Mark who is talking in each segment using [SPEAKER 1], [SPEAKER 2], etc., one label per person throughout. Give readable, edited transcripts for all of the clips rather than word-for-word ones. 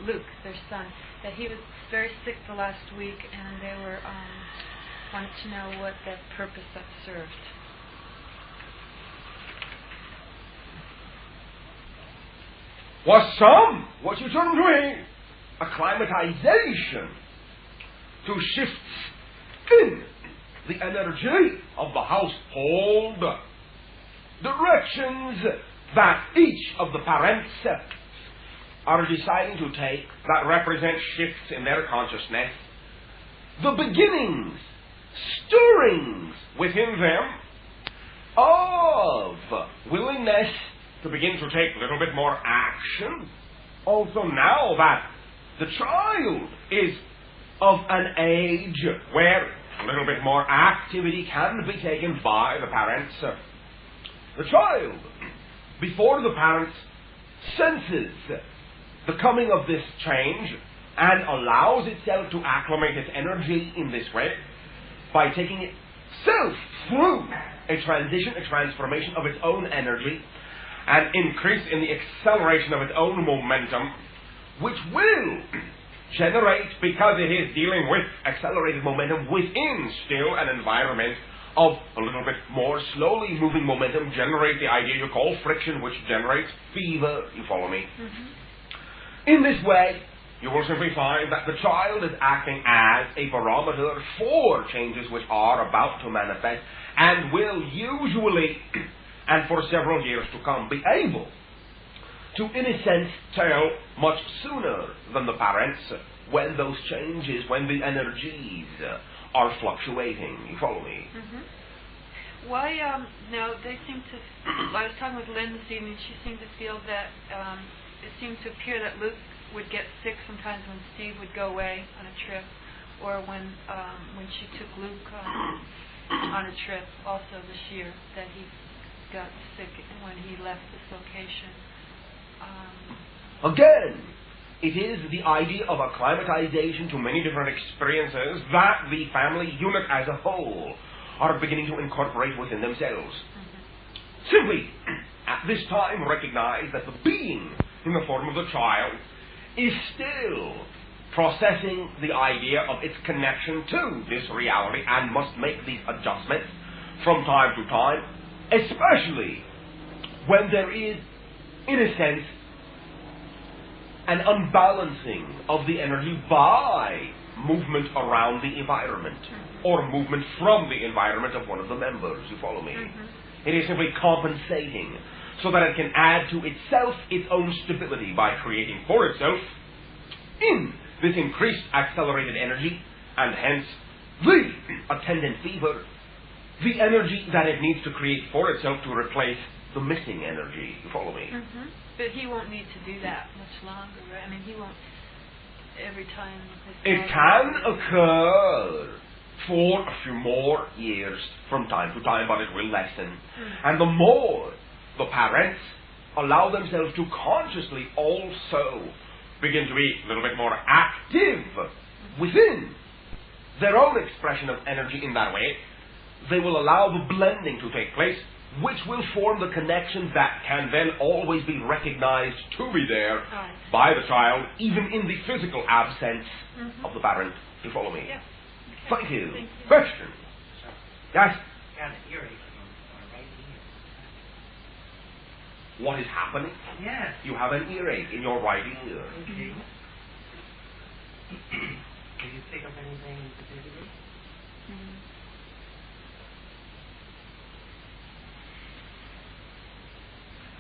[SPEAKER 1] Luke, their son, that he was very sick the last week, and they were wanted to know what the purpose that served.
[SPEAKER 2] Was some what you term doing acclimatization to shifts in the energy of the household, directions that each of the parents are deciding to take that represent shifts in their consciousness, the beginnings, stirrings within them of willingness to begin to take a little bit more action. Also, now that the child is of an age where a little bit more activity can be taken by the parents, the child, before the parents, senses the coming of this change and allows itself to acclimate its energy in this way by taking itself through a transition, a transformation of its own energy, an increase in the acceleration of its own momentum, which will generate, because it is dealing with accelerated momentum within still an environment of a little bit more slowly moving momentum, generate the idea you call friction, which generates fever. You follow me? Mm-hmm. In this way, you will simply find that the child is acting as a barometer for changes which are about to manifest and will usually, and for several years to come, be able to, in a sense, tell much sooner than the parents when those changes, when the energies are fluctuating. You follow me?
[SPEAKER 1] Mm-hmm. Why, now, they seem to, I was talking with Lynn this evening, she seemed to feel that it seemed to appear that Luke would get sick sometimes when Steve would go away on a trip, or when she took Luke on a trip also this year, that he got sick when he left this location.
[SPEAKER 2] Again, it is the idea of acclimatization to many different experiences that the family unit as a whole are beginning to incorporate within themselves. Mm-hmm. Simply, at this time, recognize that the being in the form of the child is still processing the idea of its connection to this reality and must make these adjustments from time to time, especially when there is, in a sense, an unbalancing of the energy by movement around the environment, mm-hmm. or movement from the environment of one of the members. You follow me? Mm-hmm. It is simply compensating so that it can add to itself its own stability by creating for itself, in this increased accelerated energy, and hence the attendant fever, the energy that it needs to create for itself to replace the missing energy. You follow me?
[SPEAKER 1] Mm-hmm. But he won't need to do that much longer, right? I mean, he won't every time.
[SPEAKER 2] It can occur for a few more years from time to time, but it will lessen. Mm-hmm. And the more the parents allow themselves to consciously also begin to be a little bit more active within their own expression of energy in that way, they will allow the blending to take place, which will form the connections that can then always be recognized to be there by the child, even in the physical absence mm-hmm. of the parent. You follow me?
[SPEAKER 1] Yes.
[SPEAKER 2] Okay. Thank you. Question? Yes?
[SPEAKER 3] Got an earache from right ear.
[SPEAKER 2] What is happening?
[SPEAKER 3] Yes.
[SPEAKER 2] You have an earache in your right ear.
[SPEAKER 3] Okay. Did you pick up anything specifically?
[SPEAKER 1] Mm-hmm.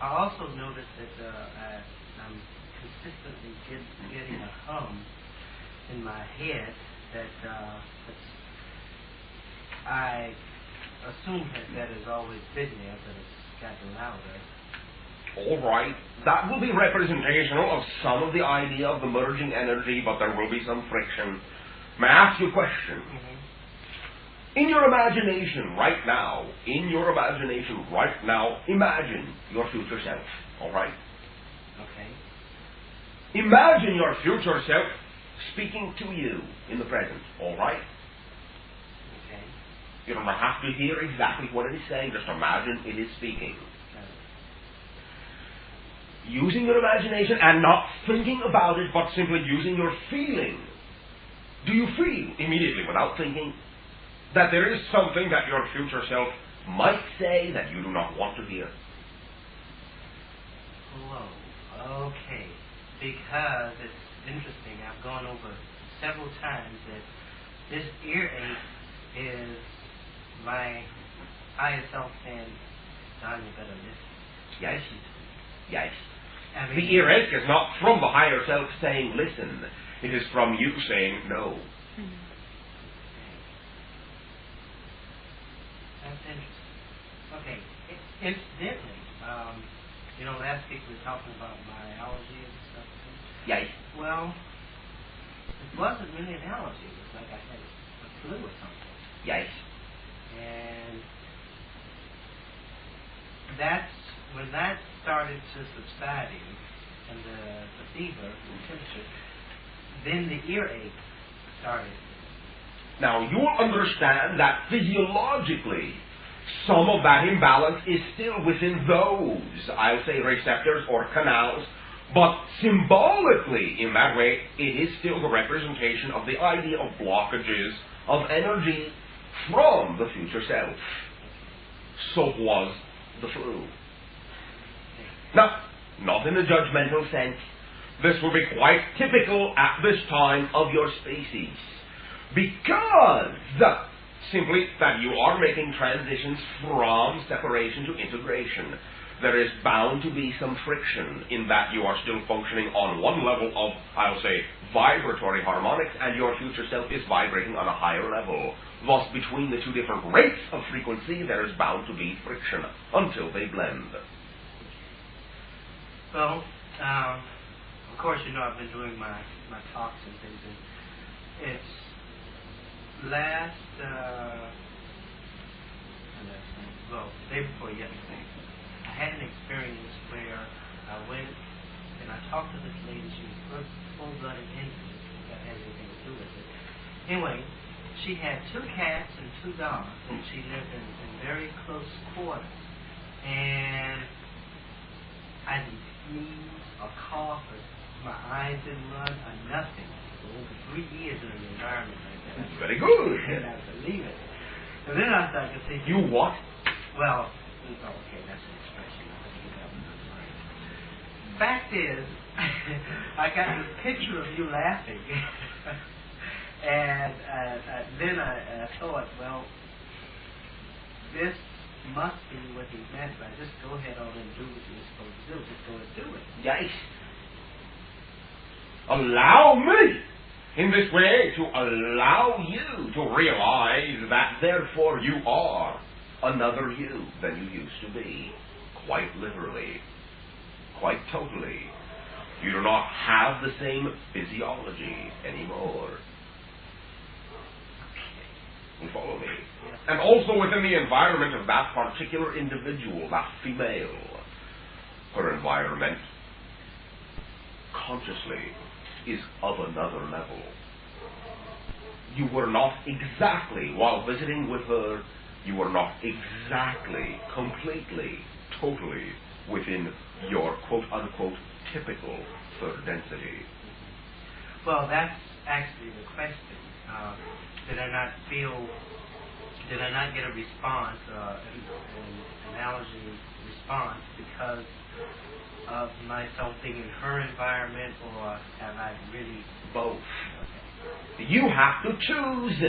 [SPEAKER 3] I also noticed that I'm consistently getting a hum in my head that I assume that has always been there, but it's gotten louder.
[SPEAKER 2] All right. That will be representational of some of the idea of the merging energy, but there will be some friction. May I ask you a question?
[SPEAKER 3] Mm-hmm.
[SPEAKER 2] In your imagination right now, imagine your future self. All right?
[SPEAKER 3] Okay.
[SPEAKER 2] Imagine your future self speaking to you in the present. All right?
[SPEAKER 3] Okay.
[SPEAKER 2] You don't have to hear exactly what it is saying. Just imagine it is speaking. using your imagination and not thinking about it, but simply using your feeling, do you feel immediately, without thinking, that there is something that your future self might say that you do not want to hear?
[SPEAKER 3] Whoa, okay. Because it's interesting, I've gone over several times that this earache is my higher self saying, Don, you better listen.
[SPEAKER 2] Yes. Yes.
[SPEAKER 3] I mean,
[SPEAKER 2] The earache is not from the higher self saying listen. It is from you saying no.
[SPEAKER 3] That's interesting. Okay. Incidentally, last week we were talking about my allergy and stuff.
[SPEAKER 2] Yes.
[SPEAKER 3] Well, it wasn't really an allergy. It was like I had a flu or something.
[SPEAKER 2] Yes.
[SPEAKER 3] And when that started to subsiding, and the fever and temperature, then the earache started.
[SPEAKER 2] Now, you'll understand that physiologically, some of that imbalance is still within those, I'll say, receptors or canals, but symbolically, in that way, it is still the representation of the idea of blockages of energy from the future self. So was the flu. Now, not in a judgmental sense. This will be quite typical at this time of your species, because simply that you are making transitions from separation to integration. There is bound to be some friction in that you are still functioning on one level of, I'll say, vibratory harmonics, and your future self is vibrating on a higher level. Thus, between the two different rates of frequency, there is bound to be friction until they blend.
[SPEAKER 3] Well, of course, I've been doing my talks and things, and it's day before yesterday, I had an experience where I went and I talked to this lady. She was full-blooded Indian. That had anything to do with it. Anyway, she had 2 cats and 2 dogs, and she lived in very close quarters. And I didn't sneeze or cough, or my eyes didn't run, or nothing. For over 3 years in an environment like that.
[SPEAKER 2] That's very good.
[SPEAKER 3] And I believe it. And then I started to think,
[SPEAKER 2] You what?
[SPEAKER 3] well, okay, that's an expression. I think that was right. Fact is, I got this picture of you laughing. And then I thought, well, this must be what he meant by just go ahead on and do what you're supposed to do. Just go and do it.
[SPEAKER 2] Yes. Allow me, in this way, to allow you to realize that therefore you are another you than you used to be. Quite literally. Quite totally. You do not have the same physiology anymore. You follow me?
[SPEAKER 3] Yes.
[SPEAKER 2] And also within the environment of that particular individual, that female, her environment, consciously, is of another level. You were not exactly, while visiting with her, you were not exactly, completely, totally within your quote-unquote typical third density.
[SPEAKER 3] Well, that's actually the question. Did I not get a response, an allergy response, because of myself being in her environment, or have I really...
[SPEAKER 2] Both. You have to choose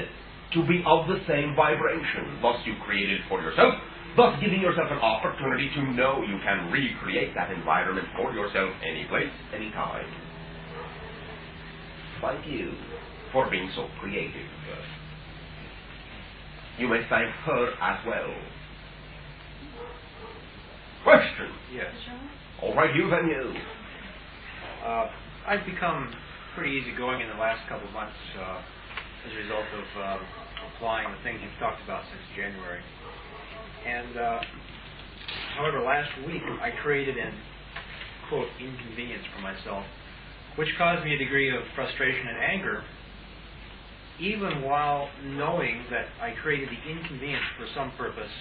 [SPEAKER 2] to be of the same vibration. Thus you created for yourself, thus giving yourself an opportunity to know you can recreate that environment for yourself any place, any time. Thank you for being so creative. You may thank her as well. Question?
[SPEAKER 4] Yes.
[SPEAKER 2] All right, you then you.
[SPEAKER 4] I've become pretty easygoing in the last couple of months as a result of applying the things you've talked about since January. And, however, last week I created an, quote, inconvenience for myself, which caused me a degree of frustration and anger, even while knowing that I created the inconvenience for some purpose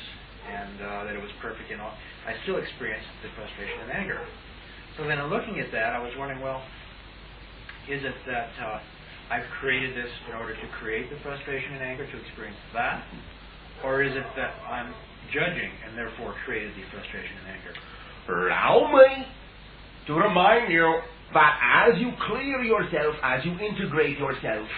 [SPEAKER 4] and that it was perfect and all. I still experienced the frustration and anger. So then in looking at that, I was wondering, well, is it that I've created this in order to create the frustration and anger, to experience that? Or is it that I'm judging and therefore created the frustration and anger?
[SPEAKER 2] Allow me to remind you that as you clear yourself, as you integrate yourself,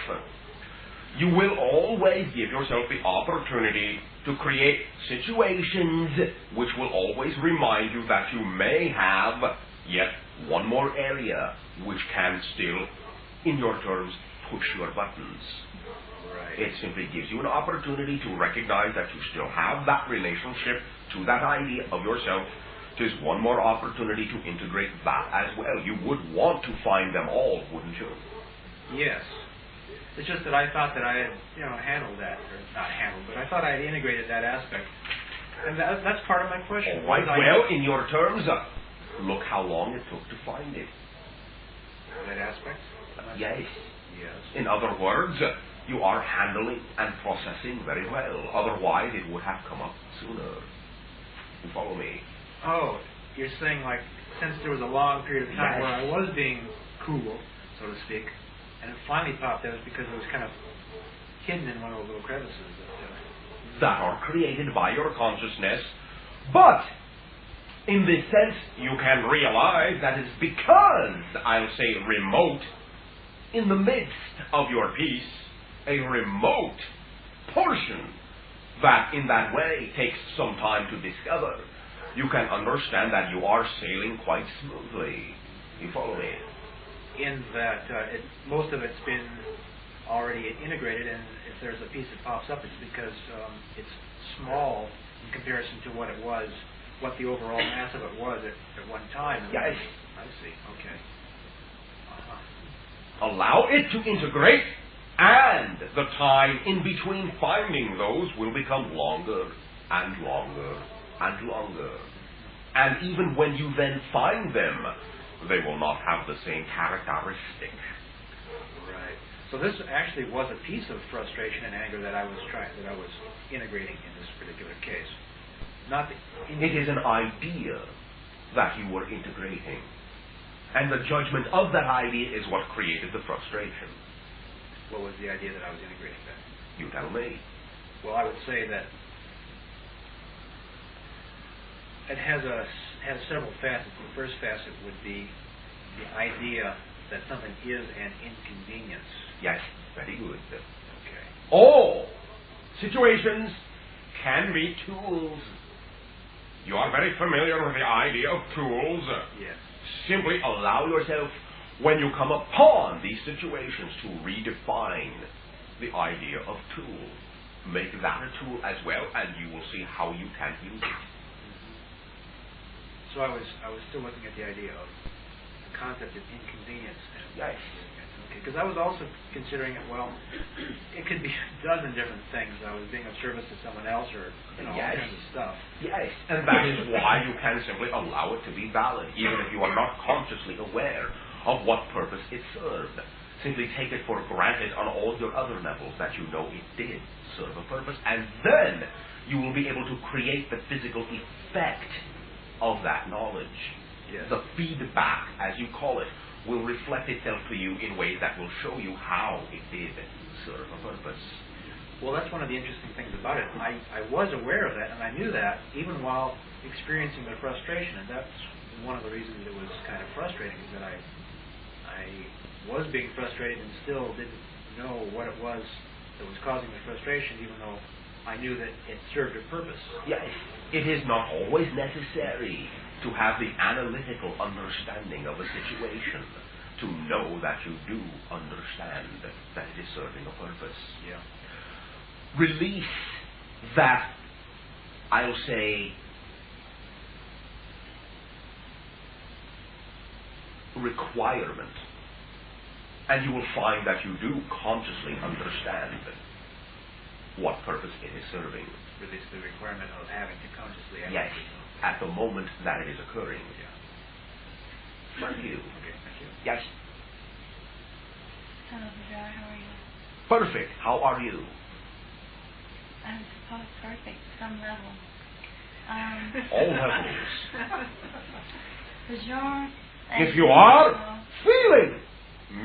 [SPEAKER 2] you will always give yourself the opportunity to create situations which will always remind you that you may have yet one more area which can still, in your terms, push your buttons.
[SPEAKER 4] Right.
[SPEAKER 2] It simply gives you an opportunity to recognize that you still have that relationship to that idea of yourself. It is one more opportunity to integrate that as well. You would want to find them all, wouldn't you?
[SPEAKER 4] Yes. It's just that I thought that I had, handled that, or not handled, but I thought I had integrated that aspect. And that's part of my question.
[SPEAKER 2] All right, well, in your terms, look how long it took to find it.
[SPEAKER 4] That aspect?
[SPEAKER 2] Yes.
[SPEAKER 4] Yes.
[SPEAKER 2] In other words, you are handling and processing very well. Otherwise, it would have come up sooner. You follow me?
[SPEAKER 4] Oh, you're saying, like, since there was a long period of time
[SPEAKER 2] Yes.
[SPEAKER 4] where I was being cool, so to speak, and it finally popped out because it was kind of hidden in one of those little crevices
[SPEAKER 2] that are created by your consciousness, but in this sense, you can realize that it's because, I'll say, remote, in the midst of your peace, a remote portion that in that way takes some time to discover. You can understand that you are sailing quite smoothly. You follow me?
[SPEAKER 4] in that most of it's been already integrated, and if there's a piece that pops up, it's because it's small in comparison to what it was, what the overall mass of it was at one time.
[SPEAKER 2] Yes.
[SPEAKER 4] I see. Okay.
[SPEAKER 2] Allow it to integrate, and the time in between finding those will become longer and longer and longer. And even when you then find them, they will not have the same characteristic.
[SPEAKER 4] Right. So this actually was a piece of frustration and anger that I was integrating in this particular case. Not
[SPEAKER 2] it is an idea that you were integrating. And the judgment of that idea is what created the frustration.
[SPEAKER 4] What was the idea that I was integrating then?
[SPEAKER 2] You tell me.
[SPEAKER 4] Well, I would say that it has several facets. The first facet would be the idea that something is an inconvenience.
[SPEAKER 2] Yes, very good.
[SPEAKER 4] Okay.
[SPEAKER 2] All situations can be tools. You are very familiar with the idea of tools.
[SPEAKER 4] Yes.
[SPEAKER 2] Simply allow yourself, when you come upon these situations, to redefine the idea of tool. Make that a tool as well, and you will see how you can use it.
[SPEAKER 4] So I was still looking at the idea of the concept of inconvenience.
[SPEAKER 2] Yes.
[SPEAKER 4] Okay, because I was also considering it, well, it could be a dozen different things. I was being of service to someone else, or all
[SPEAKER 2] Yes.
[SPEAKER 4] kinds of stuff.
[SPEAKER 2] Yes, and that is why you can simply allow it to be valid, even if you are not consciously aware of what purpose it served. Simply take it for granted on all your other levels that you know it did serve a purpose, and then you will be able to create the physical effect of that knowledge.
[SPEAKER 4] Yes.
[SPEAKER 2] The feedback, as you call it, will reflect itself to you in ways that will show you how it did serve a purpose.
[SPEAKER 4] Well, that's one of the interesting things about it. I was aware of that, and I knew that even while experiencing the frustration, and that's one of the reasons it was kind of frustrating, is that I was being frustrated and still didn't know what it was that was causing the frustration, even though I knew that it served a purpose.
[SPEAKER 2] Yes, it is not always necessary to have the analytical understanding of a situation to know that you do understand that it is serving a purpose.
[SPEAKER 4] Yeah.
[SPEAKER 2] Release that, I'll say, requirement, and you will find that you do consciously understand what purpose it is serving.
[SPEAKER 4] Release the requirement of having to consciously act.
[SPEAKER 2] Yes, at the moment that it is occurring.
[SPEAKER 4] Yeah.
[SPEAKER 2] Thank you.
[SPEAKER 4] Okay, thank you.
[SPEAKER 2] Yes.
[SPEAKER 5] Hello, Bashar. How are you?
[SPEAKER 2] Perfect. How are you?
[SPEAKER 5] I suppose perfect, some level.
[SPEAKER 2] All levels.
[SPEAKER 5] Bashar,
[SPEAKER 2] If you are feeling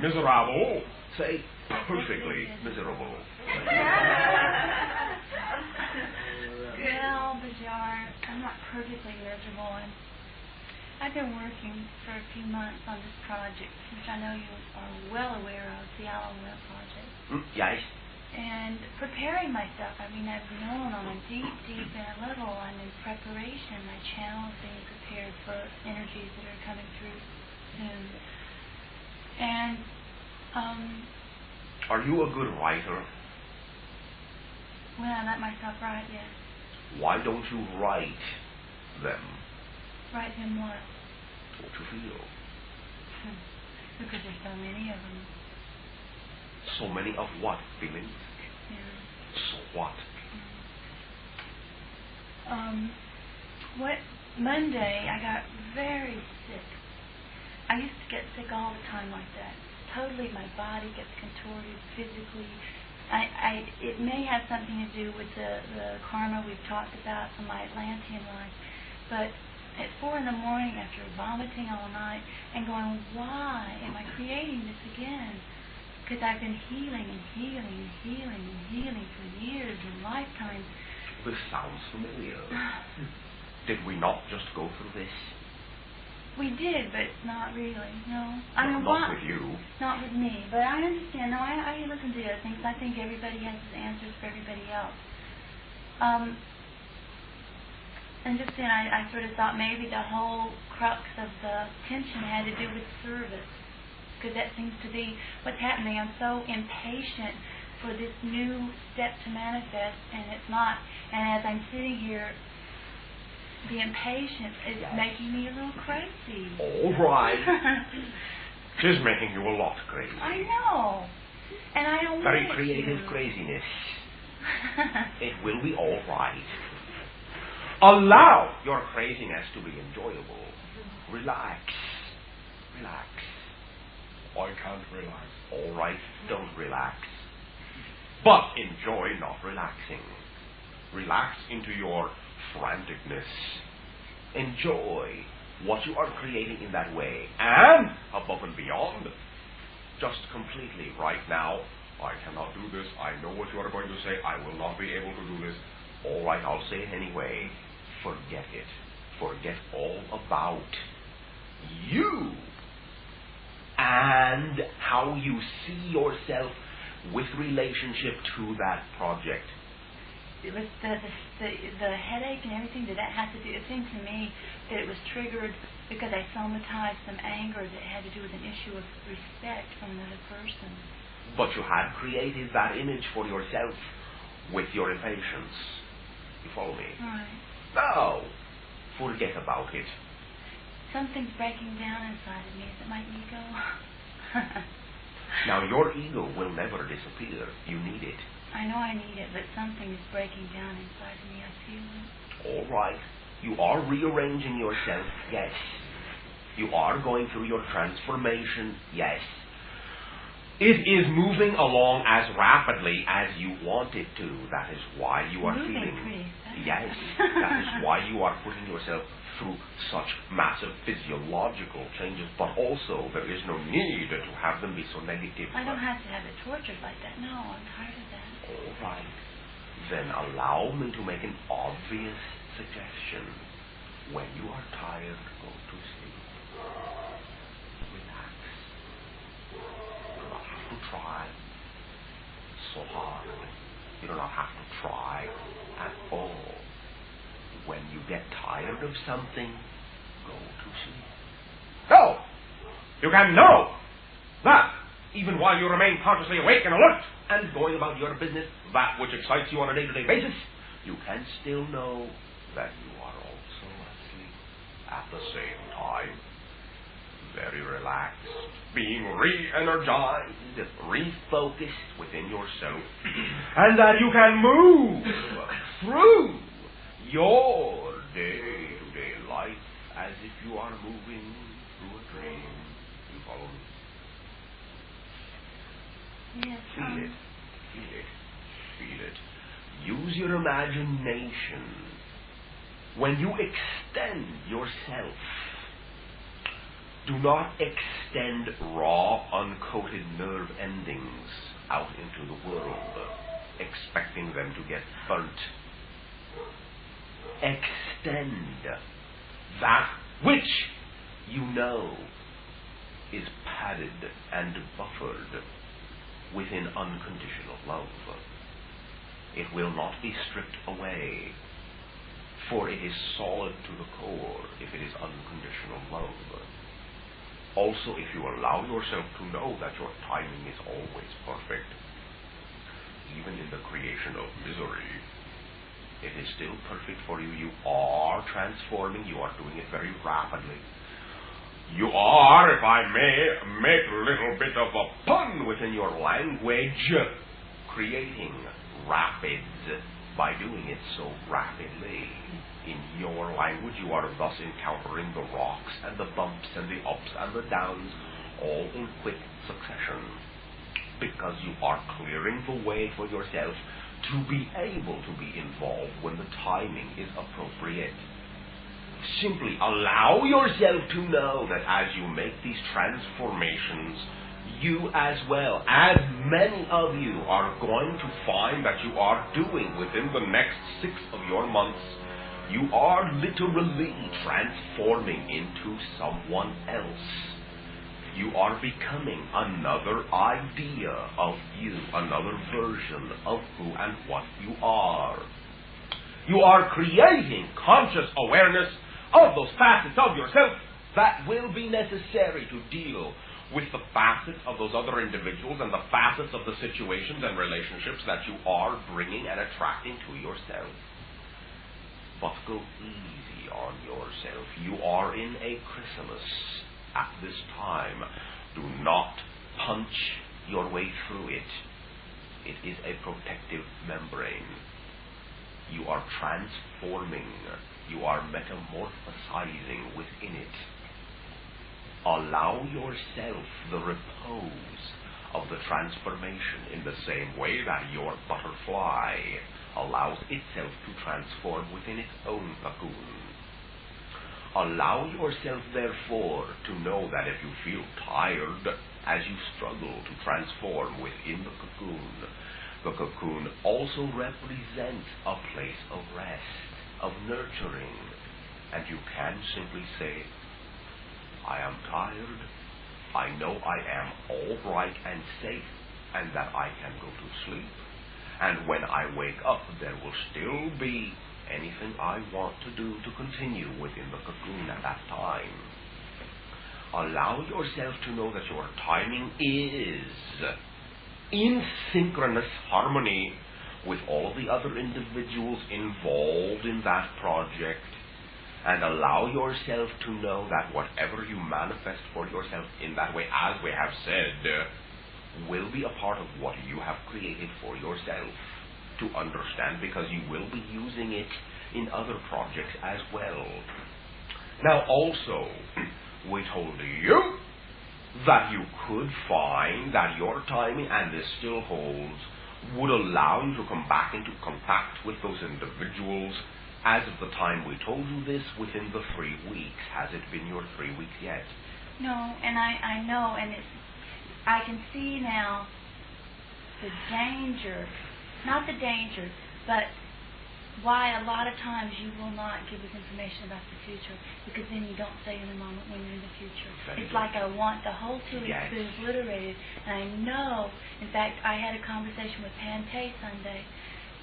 [SPEAKER 2] miserable, say perfectly miserable.
[SPEAKER 5] Well, Bashar, I'm not perfectly miserable. I've been working for a few months on this project, which I know you are well aware of, the Alamo Project.
[SPEAKER 2] Yes.
[SPEAKER 5] And preparing myself, I mean, I've known I'm deep in a level. I'm in preparation. My channel is being prepared for energies that are coming through soon. And,
[SPEAKER 2] Are you a good writer?
[SPEAKER 5] when I let myself write, yes.
[SPEAKER 2] Why don't you write them?
[SPEAKER 5] Write them what?
[SPEAKER 2] What you feel.
[SPEAKER 5] Because there's so many of them.
[SPEAKER 2] So many of what feelings?
[SPEAKER 5] Yeah.
[SPEAKER 2] So what?
[SPEAKER 5] Monday I got very sick. I used to get sick all the time like that. Totally, my body gets contorted physically. It may have something to do with the karma we've talked about from my Atlantean life, but at 4 a.m, after vomiting all night and going, why am I creating this again? Because I've been healing for years and lifetimes.
[SPEAKER 2] This sounds familiar. Did we not just go through this?
[SPEAKER 5] We did, but not really, no.
[SPEAKER 2] Not with you.
[SPEAKER 5] Not with me, but I understand. No, I listen to the other things. I think everybody has answers for everybody else. And just then I sort of thought maybe the whole crux of the tension had to do with service. Because that seems to be what's happening. I'm so impatient for this new step to manifest, and it's not. And as I'm sitting here, the impatience is making me a little crazy.
[SPEAKER 2] All right. Tis making you a lot crazy.
[SPEAKER 5] I know. And I don't
[SPEAKER 2] Very
[SPEAKER 5] want
[SPEAKER 2] creative
[SPEAKER 5] to.
[SPEAKER 2] craziness. It will be all right. Allow your craziness to be enjoyable. Relax. Relax. I can't relax. All right, don't relax. But enjoy not relaxing. Relax into your franticness. Enjoy what you are creating in that way. And above and beyond, just completely right now, I cannot do this. I know what you are going to say. I will not be able to do this. All right, I'll say it anyway. Forget it. Forget all about you and how you see yourself with relationship to that project.
[SPEAKER 5] It was the headache and everything. Did that have to do? It seemed to me that it was triggered because I somatized some anger that had to do with an issue of respect from another person.
[SPEAKER 2] But you had created that image for yourself with your impatience. You follow me?
[SPEAKER 5] Right.
[SPEAKER 2] No. Forget about it.
[SPEAKER 5] Something's breaking down inside of me. Is it my ego?
[SPEAKER 2] Now, your ego will never disappear. You need it.
[SPEAKER 5] I know I need it, but something is breaking down inside of me. I feel it.
[SPEAKER 2] All right. You are rearranging yourself, yes. You are going through your transformation, yes. It is moving along as rapidly as you want it to. That is why you are feeling... Yes, that is why you are putting yourself through such massive physiological changes, but also there is no need to have them be so negative.
[SPEAKER 5] I don't have to have it tortured like that. No, I'm tired of that.
[SPEAKER 2] All right. Then allow me to make an obvious suggestion. When you are tired, go to sleep. Relax. You do not have to try so hard. You do not have to try at all. When you get tired of something, go to sleep. So, you can know that even while you remain consciously awake and alert and going about your business, that which excites you on a day-to-day basis, you can still know that you are also asleep at the same time. Very relaxed, being re-energized, refocused within yourself, and that you can move through your day-to-day life as if you are moving through a dream. You follow me?
[SPEAKER 5] Yes.
[SPEAKER 2] Feel it. Feel it. Feel it. Use your imagination. When you extend yourself Do not extend raw, uncoated nerve endings out into the world, expecting them to get burnt. Extend that which you know is padded and buffered within unconditional love. It will not be stripped away, for it is solid to the core if it is unconditional love. Also, if you allow yourself to know that your timing is always perfect, even in the creation of misery, it is still perfect for you. You are transforming. You are doing it very rapidly. You are, if I may make a little bit of a pun within your language, creating rapids by doing it so rapidly. In your language, you are thus encountering the rocks and the bumps and the ups and the downs all in quick succession, because you are clearing the way for yourself to be able to be involved when the timing is appropriate. Simply allow yourself to know that as you make these transformations, you as well, as many of you are going to find that you are doing within the next 6 of your months, you are literally transforming into someone else. You are becoming another idea of you, another version of who and what you are. You are creating conscious awareness of those facets of yourself that will be necessary to deal with the facets of those other individuals and the facets of the situations and relationships that you are bringing and attracting to yourself. But go easy on yourself. You are in a chrysalis at this time. Do not punch your way through it. It is a protective membrane. You are transforming. You are metamorphosizing within it. Allow yourself the repose of the transformation in the same way that your butterfly allows itself to transform within its own cocoon. Allow yourself, therefore, to know that if you feel tired as you struggle to transform within the cocoon also represents a place of rest, of nurturing, and you can simply say, I am tired, I know I am all right and safe, and that I can go to sleep, and when I wake up there will still be anything I want to do to continue within the cocoon at that time. Allow yourself to know that your timing is in synchronous harmony with all of the other individuals involved in that project, and allow yourself to know that whatever you manifest for yourself in that way, as we have said, will be a part of what you have created for yourself to understand, because you will be using it in other projects as well. Now also, we told you that you could find that your timing, and this still holds, would allow you to come back into contact with those individuals as of the time we told you this within the 3 weeks. Has it been your 3 weeks yet?
[SPEAKER 5] No, and I know, and I can see now the danger, not the danger, but why a lot of times you will not give us information about the future, because then you don't stay in the moment when you're in the future. It's like I want the whole two weeks obliterated, and I know, in fact, I had a conversation with Pan Tay Sunday,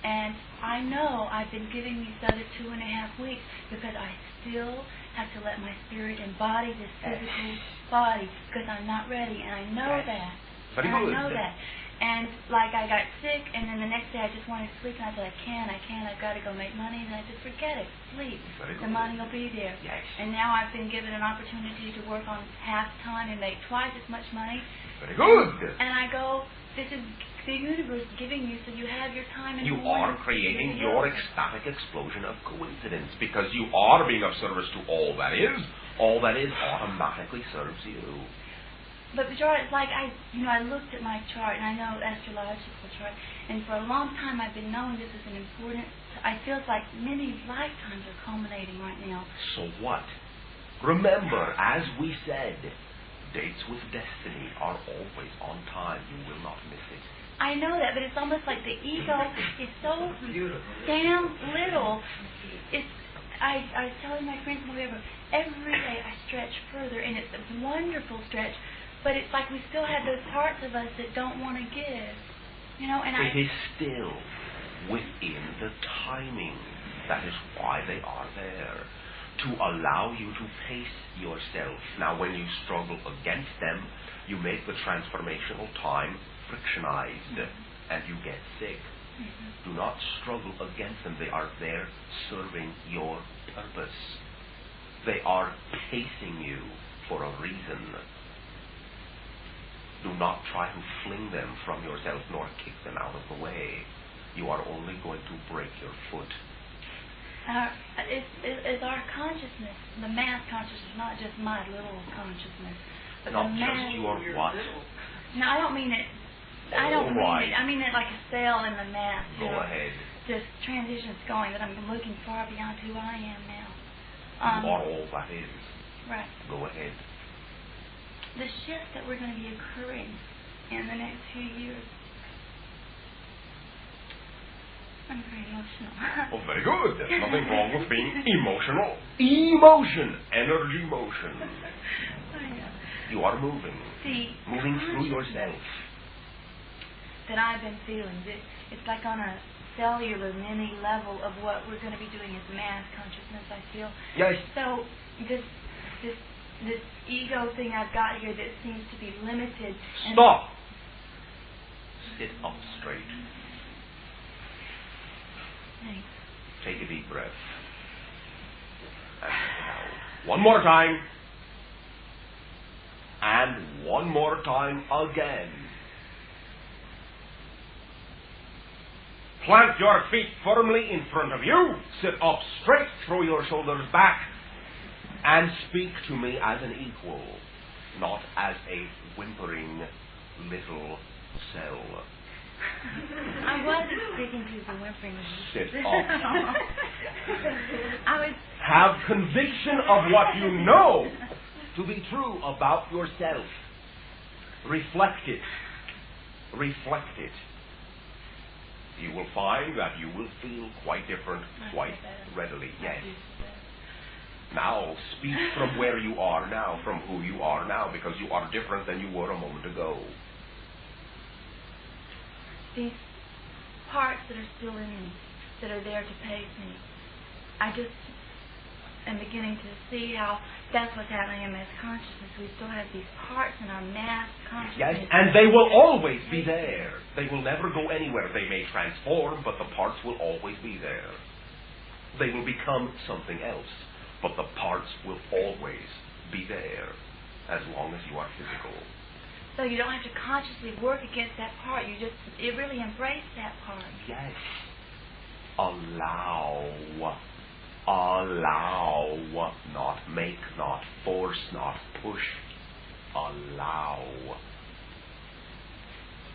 [SPEAKER 5] and I know I've been giving these other 2.5 weeks because I still have to let my spirit embody this physical body, because I'm not ready, and I know that.
[SPEAKER 2] Very
[SPEAKER 5] and
[SPEAKER 2] good.
[SPEAKER 5] I know that. And like I got sick, and then the next day I just wanted to sleep, and I said, I've got to go make money, and I just forget it, sleep. The money will be there.
[SPEAKER 2] Yes.
[SPEAKER 5] And now I've been given an opportunity to work on half time and make twice as much money.
[SPEAKER 2] Very good.
[SPEAKER 5] And I go, this is the universe giving you, so you have your time in
[SPEAKER 2] You
[SPEAKER 5] the morning.
[SPEAKER 2] are creating your ecstatic explosion of coincidence, because you are being of service to all that is automatically serves you.
[SPEAKER 5] But Bashar, it's like I looked at my chart, and I know astrological chart, and for a long time I've been knowing this is an important. I feel like many lifetimes are culminating right now.
[SPEAKER 2] So what? Remember, as we said, dates with destiny are always on time. You will not miss it.
[SPEAKER 5] I know that, but it's almost like the ego is so damn little. I was telling my friends whatever, every day I stretch further, and it's a wonderful stretch, but it's like we still have those parts of us that don't want to give. You know, and
[SPEAKER 2] it is still within the timing. That is why they are there. To allow you to pace yourself. Now, when you struggle against them, you make the transformational time frictionized, and you get sick. Do not struggle against them. They are there serving your purpose. They are pacing you for a reason. Do not try to fling them from yourself, nor kick them out of the way. You are only going to break your foot.
[SPEAKER 5] It's our consciousness, the mass consciousness, not just my little consciousness. But
[SPEAKER 2] not
[SPEAKER 5] the
[SPEAKER 2] just your what?
[SPEAKER 5] No, I don't mean it. I don't mean it. I mean it like a cell in the mass.
[SPEAKER 2] Go ahead.
[SPEAKER 5] This transition's going, that I'm looking far beyond who I am now.
[SPEAKER 2] You are all that is.
[SPEAKER 5] Right.
[SPEAKER 2] Go ahead.
[SPEAKER 5] The shift that we're going to be occurring in the next few years. I'm very emotional.
[SPEAKER 2] Oh, very good. There's nothing wrong with being emotional. Emotion. Energy motion. You are moving.
[SPEAKER 5] See,
[SPEAKER 2] moving through yourself.
[SPEAKER 5] That I've been feeling. It's like on a cellular mini level of what we're going to be doing as mass consciousness, I feel.
[SPEAKER 2] Yes.
[SPEAKER 5] So this ego thing I've got here that seems to be limited.
[SPEAKER 2] Stop. Sit up straight.
[SPEAKER 5] Thanks.
[SPEAKER 2] Take a deep breath. And now, one more time. And one more time again. Plant your feet firmly in front of you. Sit up straight. Throw your shoulders back. And speak to me as an equal, not as a whimpering little cell.
[SPEAKER 5] I wasn't speaking to the whimpering.
[SPEAKER 2] Sit up.
[SPEAKER 5] I was.
[SPEAKER 2] Have conviction of what you know to be true about yourself. Reflect it. Reflect it. You will find that you will feel quite different quite readily. Yes. Now, speak from where you are now, from who you are now, because you are different than you were a moment ago.
[SPEAKER 5] These parts that are still in me, that are there to pace me, I just am beginning to see how that's what's happening in mass consciousness. We still have these parts in our mass consciousness.
[SPEAKER 2] Yes, and they will always be there. They will never go anywhere. They may transform, but the parts will always be there. They will become something else, but the parts will always be there as long as you are physical.
[SPEAKER 5] So you don't have to consciously work against that part. You really embrace that part.
[SPEAKER 2] Yes. Allow. Not make, not force, not push. Allow.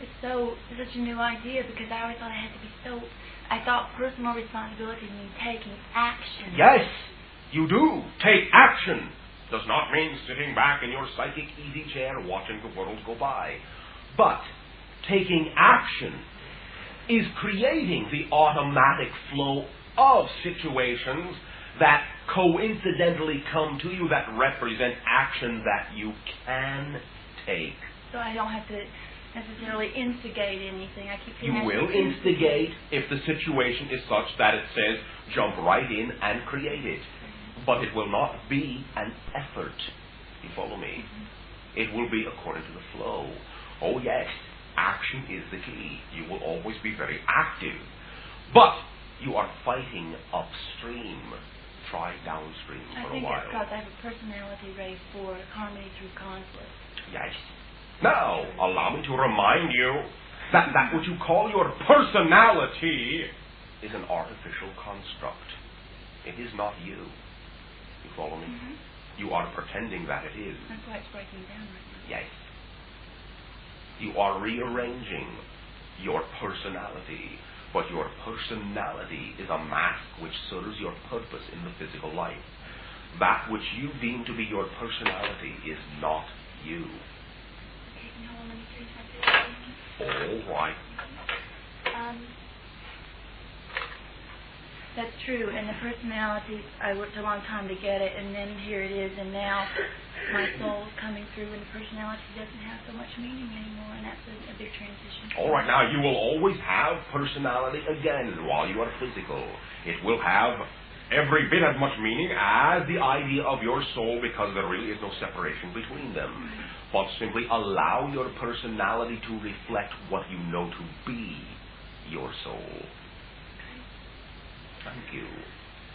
[SPEAKER 5] It's such a new idea, because I always thought I had to be I thought personal responsibility means taking action.
[SPEAKER 2] Yes, you do. Take action. Does not mean sitting back in your psychic easy chair watching the world go by. But taking action is creating the automatic flow of situations that coincidentally come to you that represent action that you can take.
[SPEAKER 5] So I don't have to necessarily instigate anything. I keep
[SPEAKER 2] You will instigate if the situation is such that it says jump right in and create it. But it will not be an effort. You follow me? Mm-hmm. It will be according to the flow. Oh yes, action is the key. You will always be very active. But you are fighting upstream. Try downstream for a while.
[SPEAKER 5] I think it's because I have a personality raised for harmony through conflict.
[SPEAKER 2] Yes. Now, allow me to remind you that what you call your personality is an artificial construct. It is not you. You follow me?
[SPEAKER 5] Mm-hmm.
[SPEAKER 2] You are pretending that it is.
[SPEAKER 5] That's why it's breaking down right now.
[SPEAKER 2] Yes. You are rearranging your personality, but your personality is a mask which serves your purpose in the physical life. that which you deem to be your personality is not you.
[SPEAKER 5] Okay, no, let me change my picture.
[SPEAKER 2] All right.
[SPEAKER 5] That's true, and the personality, I worked a long time to get it, and then here it is, and now my soul's coming through, and the personality doesn't have so much meaning anymore, and that's a big transition.
[SPEAKER 2] All right, now you will always have personality again while you are physical. It will have every bit as much meaning as the idea of your soul, because there really is no separation between them. But simply allow your personality to reflect what you know to be your soul. Thank you.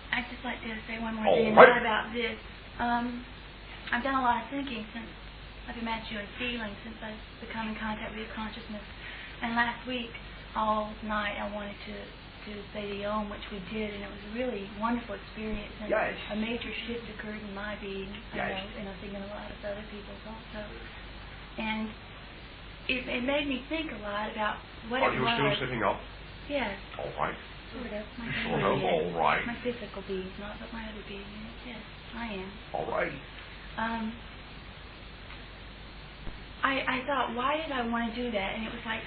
[SPEAKER 5] I'd just like to say one more
[SPEAKER 2] All
[SPEAKER 5] thing
[SPEAKER 2] right.
[SPEAKER 5] about this. I've done a lot of thinking since I've been met you and feeling since I've become in contact with your consciousness. And last week, all night, I wanted to say the Om, which we did, and it was a really wonderful experience. And
[SPEAKER 2] Yes.
[SPEAKER 5] a major shift occurred in my being,
[SPEAKER 2] Yes.
[SPEAKER 5] and I think in a lot of other people's also. And it made me think a lot about what
[SPEAKER 2] Are
[SPEAKER 5] it
[SPEAKER 2] you
[SPEAKER 5] was.
[SPEAKER 2] still sitting up?
[SPEAKER 5] Yes.
[SPEAKER 2] All right.
[SPEAKER 5] Sort of. My
[SPEAKER 2] Sort of, all right.
[SPEAKER 5] My physical being, not but my other being. Yes, I am.
[SPEAKER 2] All right.
[SPEAKER 5] I thought, why did I want to do that? And it was like,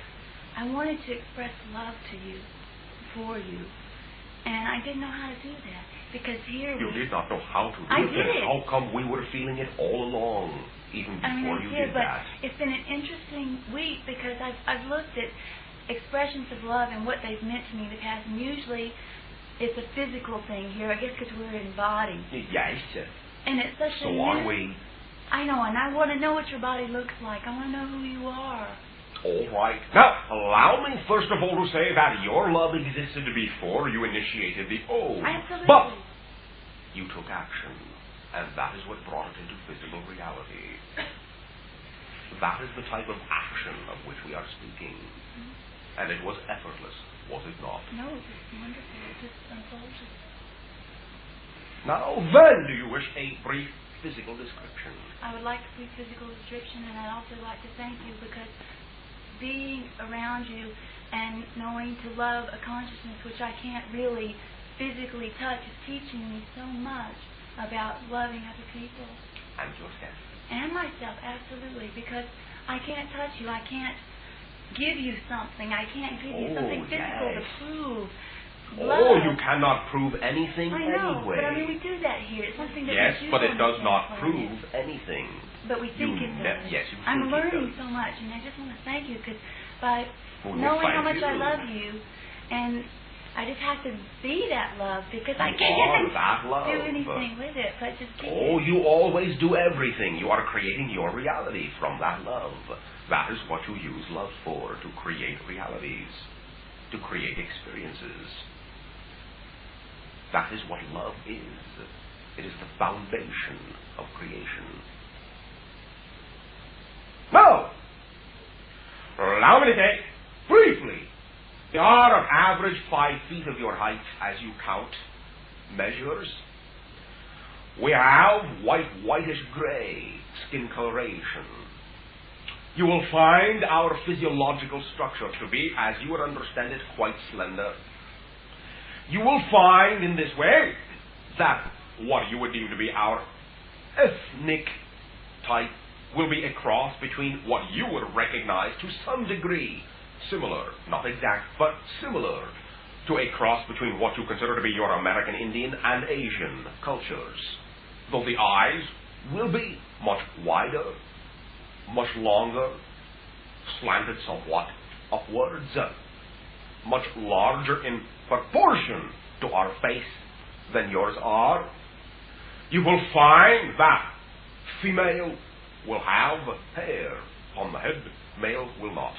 [SPEAKER 5] I wanted to express love to you, for you. And I didn't know how to do that. Because here
[SPEAKER 2] You did not know how to do
[SPEAKER 5] I
[SPEAKER 2] it.
[SPEAKER 5] did.
[SPEAKER 2] How come we were feeling it all along, even before you did
[SPEAKER 5] but
[SPEAKER 2] that?
[SPEAKER 5] it's been an interesting week because I've looked at expressions of love and what they've meant to me in the past, and usually it's a physical thing here, I guess because we're in body.
[SPEAKER 2] Yes.
[SPEAKER 5] And it's such
[SPEAKER 2] So
[SPEAKER 5] a
[SPEAKER 2] are we.
[SPEAKER 5] I know, and I want to know what your body looks like. I want to know who you are.
[SPEAKER 2] All right. Now, allow me first of all to say that your love existed before you initiated the O.
[SPEAKER 5] Absolutely.
[SPEAKER 2] But you took action, and that is what brought it into physical reality. That is the type of action of which we are speaking. And it was effortless, was it not?
[SPEAKER 5] No, it was wonderful. It just unfolded.
[SPEAKER 2] Now, then, do you wish a brief physical description?
[SPEAKER 5] I would like a brief physical description, and I'd also like to thank you because being around you and knowing to love a consciousness which I can't really physically touch is teaching me so much about loving other people.
[SPEAKER 2] And yourself.
[SPEAKER 5] And myself, absolutely, because I can't touch you. I can't give you something. I can't give you something physical to prove.
[SPEAKER 2] Oh, you cannot prove anything
[SPEAKER 5] I know,
[SPEAKER 2] anyway.
[SPEAKER 5] but I mean, we do that here. It's something that
[SPEAKER 2] Yes,
[SPEAKER 5] we do
[SPEAKER 2] but it
[SPEAKER 5] on
[SPEAKER 2] does
[SPEAKER 5] this
[SPEAKER 2] not
[SPEAKER 5] planet.
[SPEAKER 2] prove anything.
[SPEAKER 5] But we think it does.
[SPEAKER 2] Yes, you
[SPEAKER 5] I'm
[SPEAKER 2] think it
[SPEAKER 5] learning
[SPEAKER 2] does.
[SPEAKER 5] so much, and I just want to thank you because by
[SPEAKER 2] Well,
[SPEAKER 5] knowing how
[SPEAKER 2] thank
[SPEAKER 5] much I
[SPEAKER 2] you.
[SPEAKER 5] love you, and I just have to be that love because I
[SPEAKER 2] You
[SPEAKER 5] can't
[SPEAKER 2] are that love.
[SPEAKER 5] do anything with it, but just be
[SPEAKER 2] Oh,
[SPEAKER 5] it.
[SPEAKER 2] you always do everything. You are creating your reality from that love. That is what you use love for, to create realities, to create experiences. That is what love is. It is the foundation of creation. Now, allow me to take, briefly, the order of average 5 feet of your height as you count measures. We have whitish-gray skin coloration. You will find our physiological structure to be, as you would understand it, quite slender. You will find in this way that what you would deem to be our ethnic type will be a cross between what you would recognize to some degree similar, not exact, but similar to a cross between what you consider to be your American Indian and Asian cultures. Though the eyes will be much wider, much longer, slanted somewhat upwards, much larger in proportion to our face than yours are. You will find that female will have hair on the head, male will not.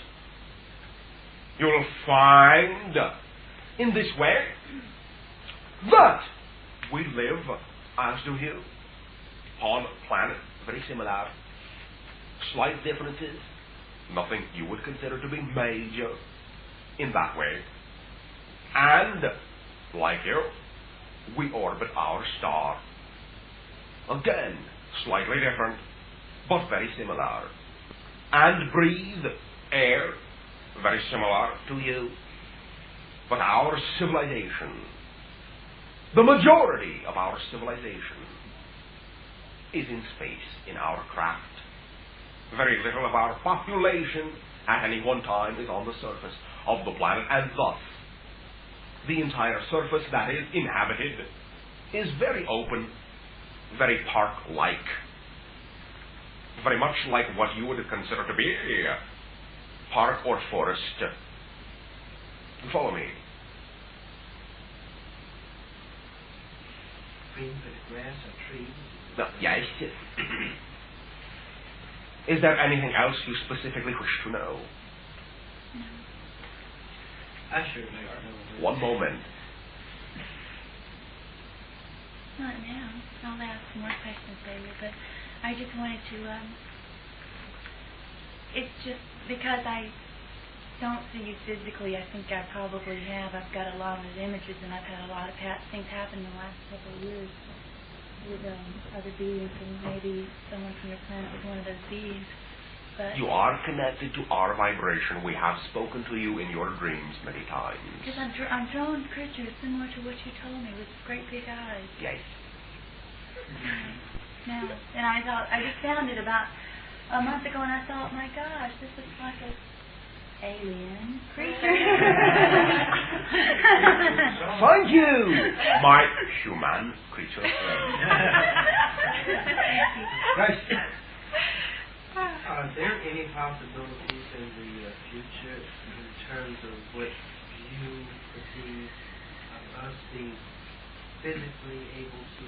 [SPEAKER 2] You will find in this way that we live, as do you, on a planet very similar, slight differences, nothing you would consider to be major in that way. And, like you, we orbit our star. Again, slightly different, but very similar. And breathe air, very similar to you. But our civilization, the majority of our civilization, is in space in our craft. Very little of our population at any one time is on the surface of the planet, and thus the entire surface that is inhabited is very open, very park-like, very much like what you would consider to be a park or forest. Follow me.
[SPEAKER 3] Green with grass or trees.
[SPEAKER 2] No, yes. Is there anything else you specifically wish to know?
[SPEAKER 5] No.
[SPEAKER 3] I sure like to know.
[SPEAKER 2] One moment.
[SPEAKER 5] Not now. I'll ask more questions later, but I just wanted to, it's just because I don't see you physically, I think I probably have. I've got a lot of images, and I've had a lot of things happen in the last couple of years with other beings, and maybe someone from your planet was one of those beings. But
[SPEAKER 2] You are connected to our vibration. We have spoken to you in your dreams many times.
[SPEAKER 5] because I'm drawn creatures similar to what you told me, with great big eyes.
[SPEAKER 2] Yes.
[SPEAKER 5] Now, and I thought, I just found it about a month ago, and I thought, my gosh, this looks like a alien creature.
[SPEAKER 2] Thank you, my human creature friend. Yes.
[SPEAKER 3] Are there any possibilities in the future in terms of what you perceive of us being physically able to...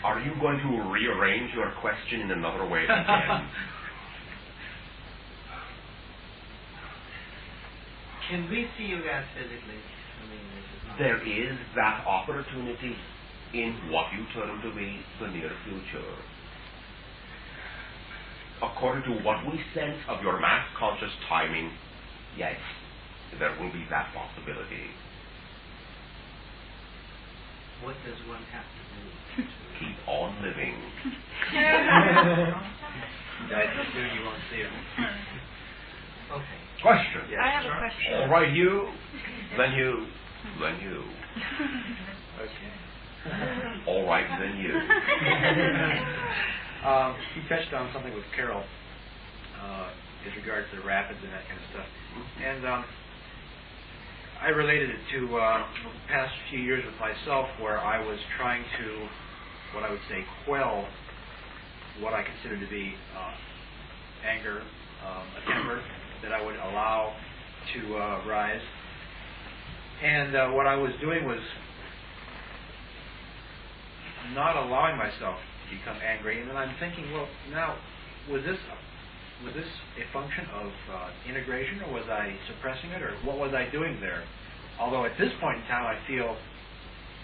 [SPEAKER 2] Are you going to rearrange your question in another way again?
[SPEAKER 3] Can we see you guys physically? I mean,
[SPEAKER 2] There is that opportunity in what you term to be the near future. According to what we sense of your mass conscious timing, yes, there will be that possibility.
[SPEAKER 3] What does one have to do?
[SPEAKER 2] Keep on living.
[SPEAKER 4] Guys, as soon you won't see him.
[SPEAKER 3] Okay.
[SPEAKER 2] Question.
[SPEAKER 1] I have a question.
[SPEAKER 2] All right, you, then you, then you.
[SPEAKER 4] Okay.
[SPEAKER 2] All right, then you.
[SPEAKER 4] He touched on something with Carol as regards to the rapids and that kind of stuff. And I related it to the past few years with myself, where I was trying to, what I would say, quell what I consider to be anger, a temper that I would allow to rise. And what I was doing was not allowing myself to become angry. And then I'm thinking, well, now, was this a function of integration, or was I suppressing it, or what was I doing there? Although at this point in time I feel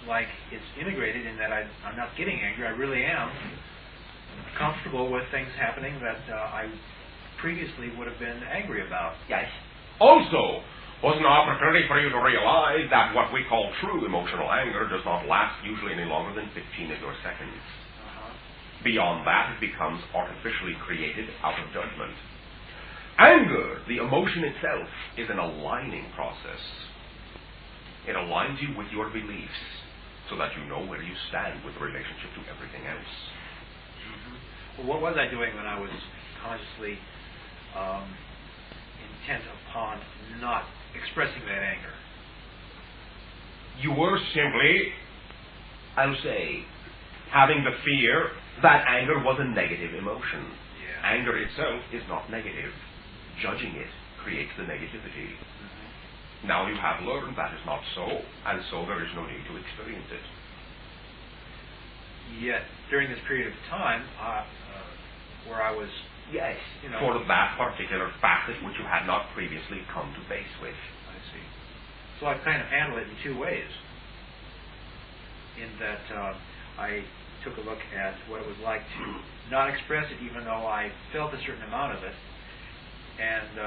[SPEAKER 4] like it's integrated in that I'm not getting angry. I really am comfortable with things happening that I previously would have been angry about.
[SPEAKER 2] Yes. Also, was an opportunity for you to realize that what we call true emotional anger does not last usually any longer than 15 of your seconds. Beyond that, it becomes artificially created out of judgment. Anger, the emotion itself, is an aligning process. It aligns you with your beliefs so that you know where you stand with relationship to everything else.
[SPEAKER 4] Well, what was I doing when I was consciously intent upon not expressing that anger?
[SPEAKER 2] You were simply, I'll say, having the fear that anger was a negative emotion.
[SPEAKER 4] Yeah.
[SPEAKER 2] Anger itself is not negative. Judging it creates the negativity. Now you have learned that is not so, and so there is no need to experience it.
[SPEAKER 4] Yet, during this period of time, where I was...
[SPEAKER 2] Yes,
[SPEAKER 4] you know,
[SPEAKER 2] for that particular facet which you had not previously come to base with.
[SPEAKER 4] I see. So I kind of handle it in two ways. In that I took a look at what it was like to not express it, even though I felt a certain amount of it. And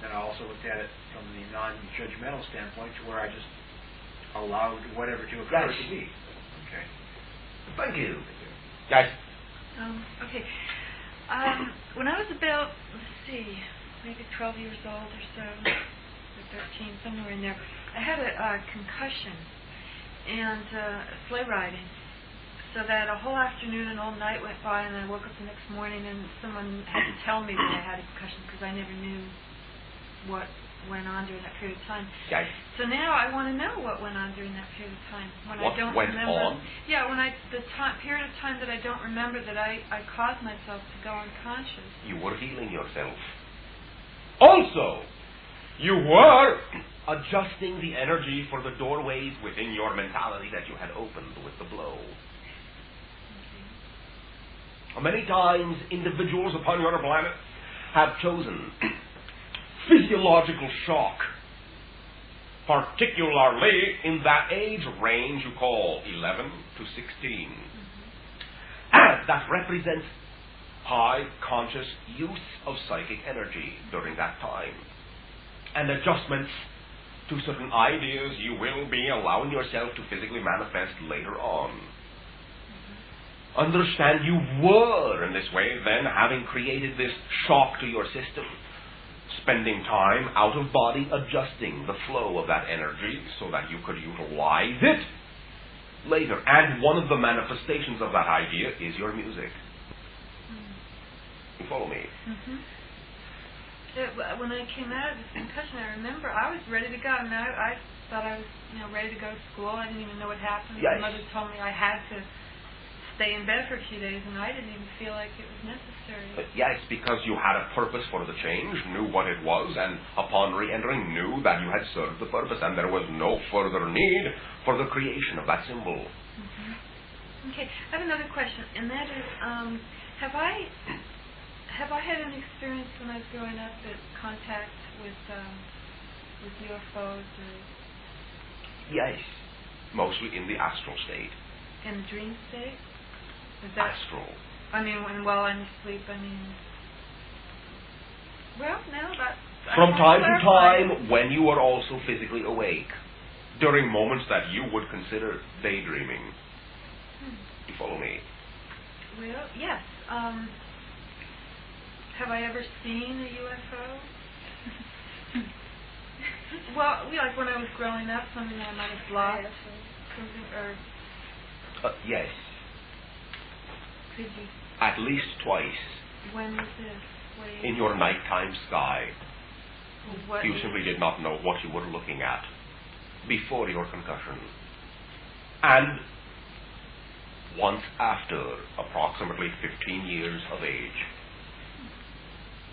[SPEAKER 4] then I also looked at it from the non-judgmental standpoint, to where I just allowed whatever to occur to be. Okay.
[SPEAKER 2] Thank you. Guys.
[SPEAKER 1] Okay. When I was about, maybe 12 years old or so, or 13, somewhere in there, I had a concussion and sleigh riding. so that a whole afternoon and all night went by, and I woke up the next morning and someone had to tell me that I had a concussion because I never knew what went on during that period of time.
[SPEAKER 2] Yes.
[SPEAKER 1] So now I want to know what went on during that period of time when
[SPEAKER 2] What
[SPEAKER 1] I don't
[SPEAKER 2] went
[SPEAKER 1] remember.
[SPEAKER 2] on?
[SPEAKER 1] Yeah, when period of time that I don't remember that I caused myself to go unconscious.
[SPEAKER 2] You were healing yourself. Also, you were adjusting the energy for the doorways within your mentality that you had opened with the blow. Many times, individuals upon your planet have chosen physiological shock, particularly in that age range you call 11 to 16. And that represents high conscious use of psychic energy during that time. And adjustments to certain ideas you will be allowing yourself to physically manifest later on. Understand you were, in this way, then, having created this shock to your system, spending time out of body adjusting the flow of that energy so that you could utilize it later. And one of the manifestations of that idea is your music. You follow me?
[SPEAKER 1] Mm-hmm. When I came out of this concussion, I remember I was ready to go. I mean, I thought I was, ready to go to school. I didn't even know what happened.
[SPEAKER 2] Yes.
[SPEAKER 1] My mother told me I had to stay in bed for a few days, and I didn't even feel like it was necessary.
[SPEAKER 2] Yes, because you had a purpose for the change, knew what it was, and upon re-entering knew that you had served the purpose, and there was no further need for the creation of that symbol.
[SPEAKER 1] Mm-hmm. Okay, I have another question, and that is, have I had an experience when I was growing up that contact with UFOs or?
[SPEAKER 2] Yes, mostly in the astral state.
[SPEAKER 1] In the dream state? Is that
[SPEAKER 2] astral?
[SPEAKER 1] I mean, while I'm asleep. I mean, well, no, that.
[SPEAKER 2] From time to time, when you are also physically awake, during moments that you would consider daydreaming. You follow me?
[SPEAKER 1] Well, yes. Have I ever seen a UFO? Well, like when I was growing up, something that I might have blocked, something, or.
[SPEAKER 2] Yes.
[SPEAKER 1] Could you?
[SPEAKER 2] At least twice.
[SPEAKER 1] When was this?
[SPEAKER 2] In your nighttime sky.
[SPEAKER 1] What
[SPEAKER 2] you simply did not know what you were looking at before your concussion. And once after approximately 15 years of age.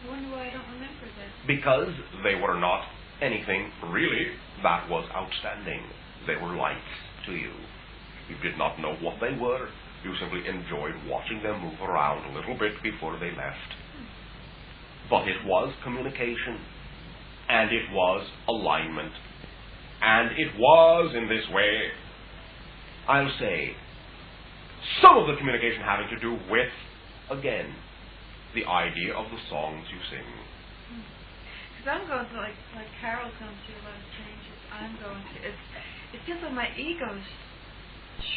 [SPEAKER 1] I wonder why I don't remember this.
[SPEAKER 2] Because they were not anything really that was outstanding. They were lights to you. You did not know what they were. You simply enjoyed watching them move around a little bit before they left. But it was communication, and it was alignment, and it was, in this way, I'll say, some of the communication having to do with, again, the idea of the songs you sing.
[SPEAKER 1] Because I'm going through, like Carol's going through a lot of changes. I'm going through, it feels like my ego's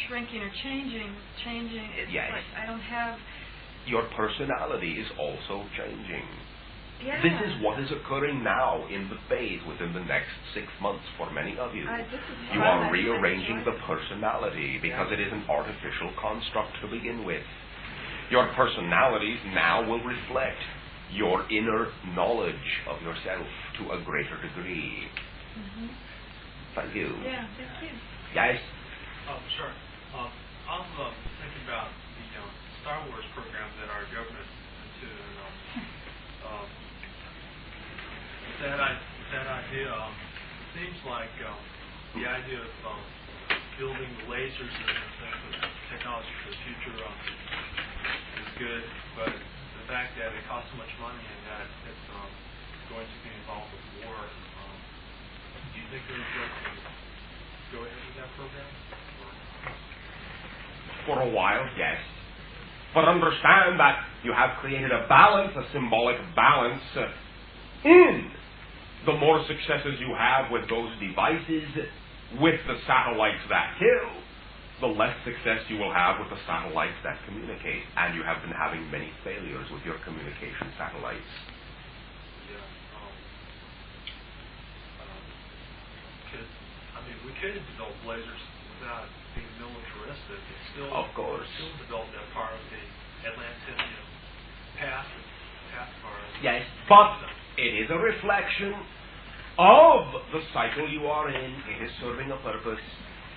[SPEAKER 1] shrinking or changing. It's
[SPEAKER 2] yes.
[SPEAKER 1] like I don't have.
[SPEAKER 2] Your personality is also changing.
[SPEAKER 1] Yeah.
[SPEAKER 2] This is what is occurring now in the phase within the next 6 months for many of you. You are rearranging the personality because it is an artificial construct to begin with. Your personalities now will reflect your inner knowledge of yourself to a greater degree.
[SPEAKER 1] Mm-hmm.
[SPEAKER 2] Thank you.
[SPEAKER 1] Yeah, thank you.
[SPEAKER 2] Yes?
[SPEAKER 6] Sure. I was thinking about the Star Wars program that our government into, and that idea seems like the idea of building the lasers and the technology for the future is good, but the fact that it costs so much money and that it's going to be involved with war, do you think there's a way to go ahead with that program?
[SPEAKER 2] For a while, yes. But understand that you have created a balance, a symbolic balance, in the more successes you have with those devices, with the satellites that kill, the less success you will have with the satellites that communicate. And you have been having many failures with your communication satellites.
[SPEAKER 6] Yeah. We could develop lasers without being militaristic, it's still
[SPEAKER 2] Of course.
[SPEAKER 6] still developed that part of the Atlantean, path part.
[SPEAKER 2] Yes, but it is a reflection of the cycle you are in. It is serving a purpose.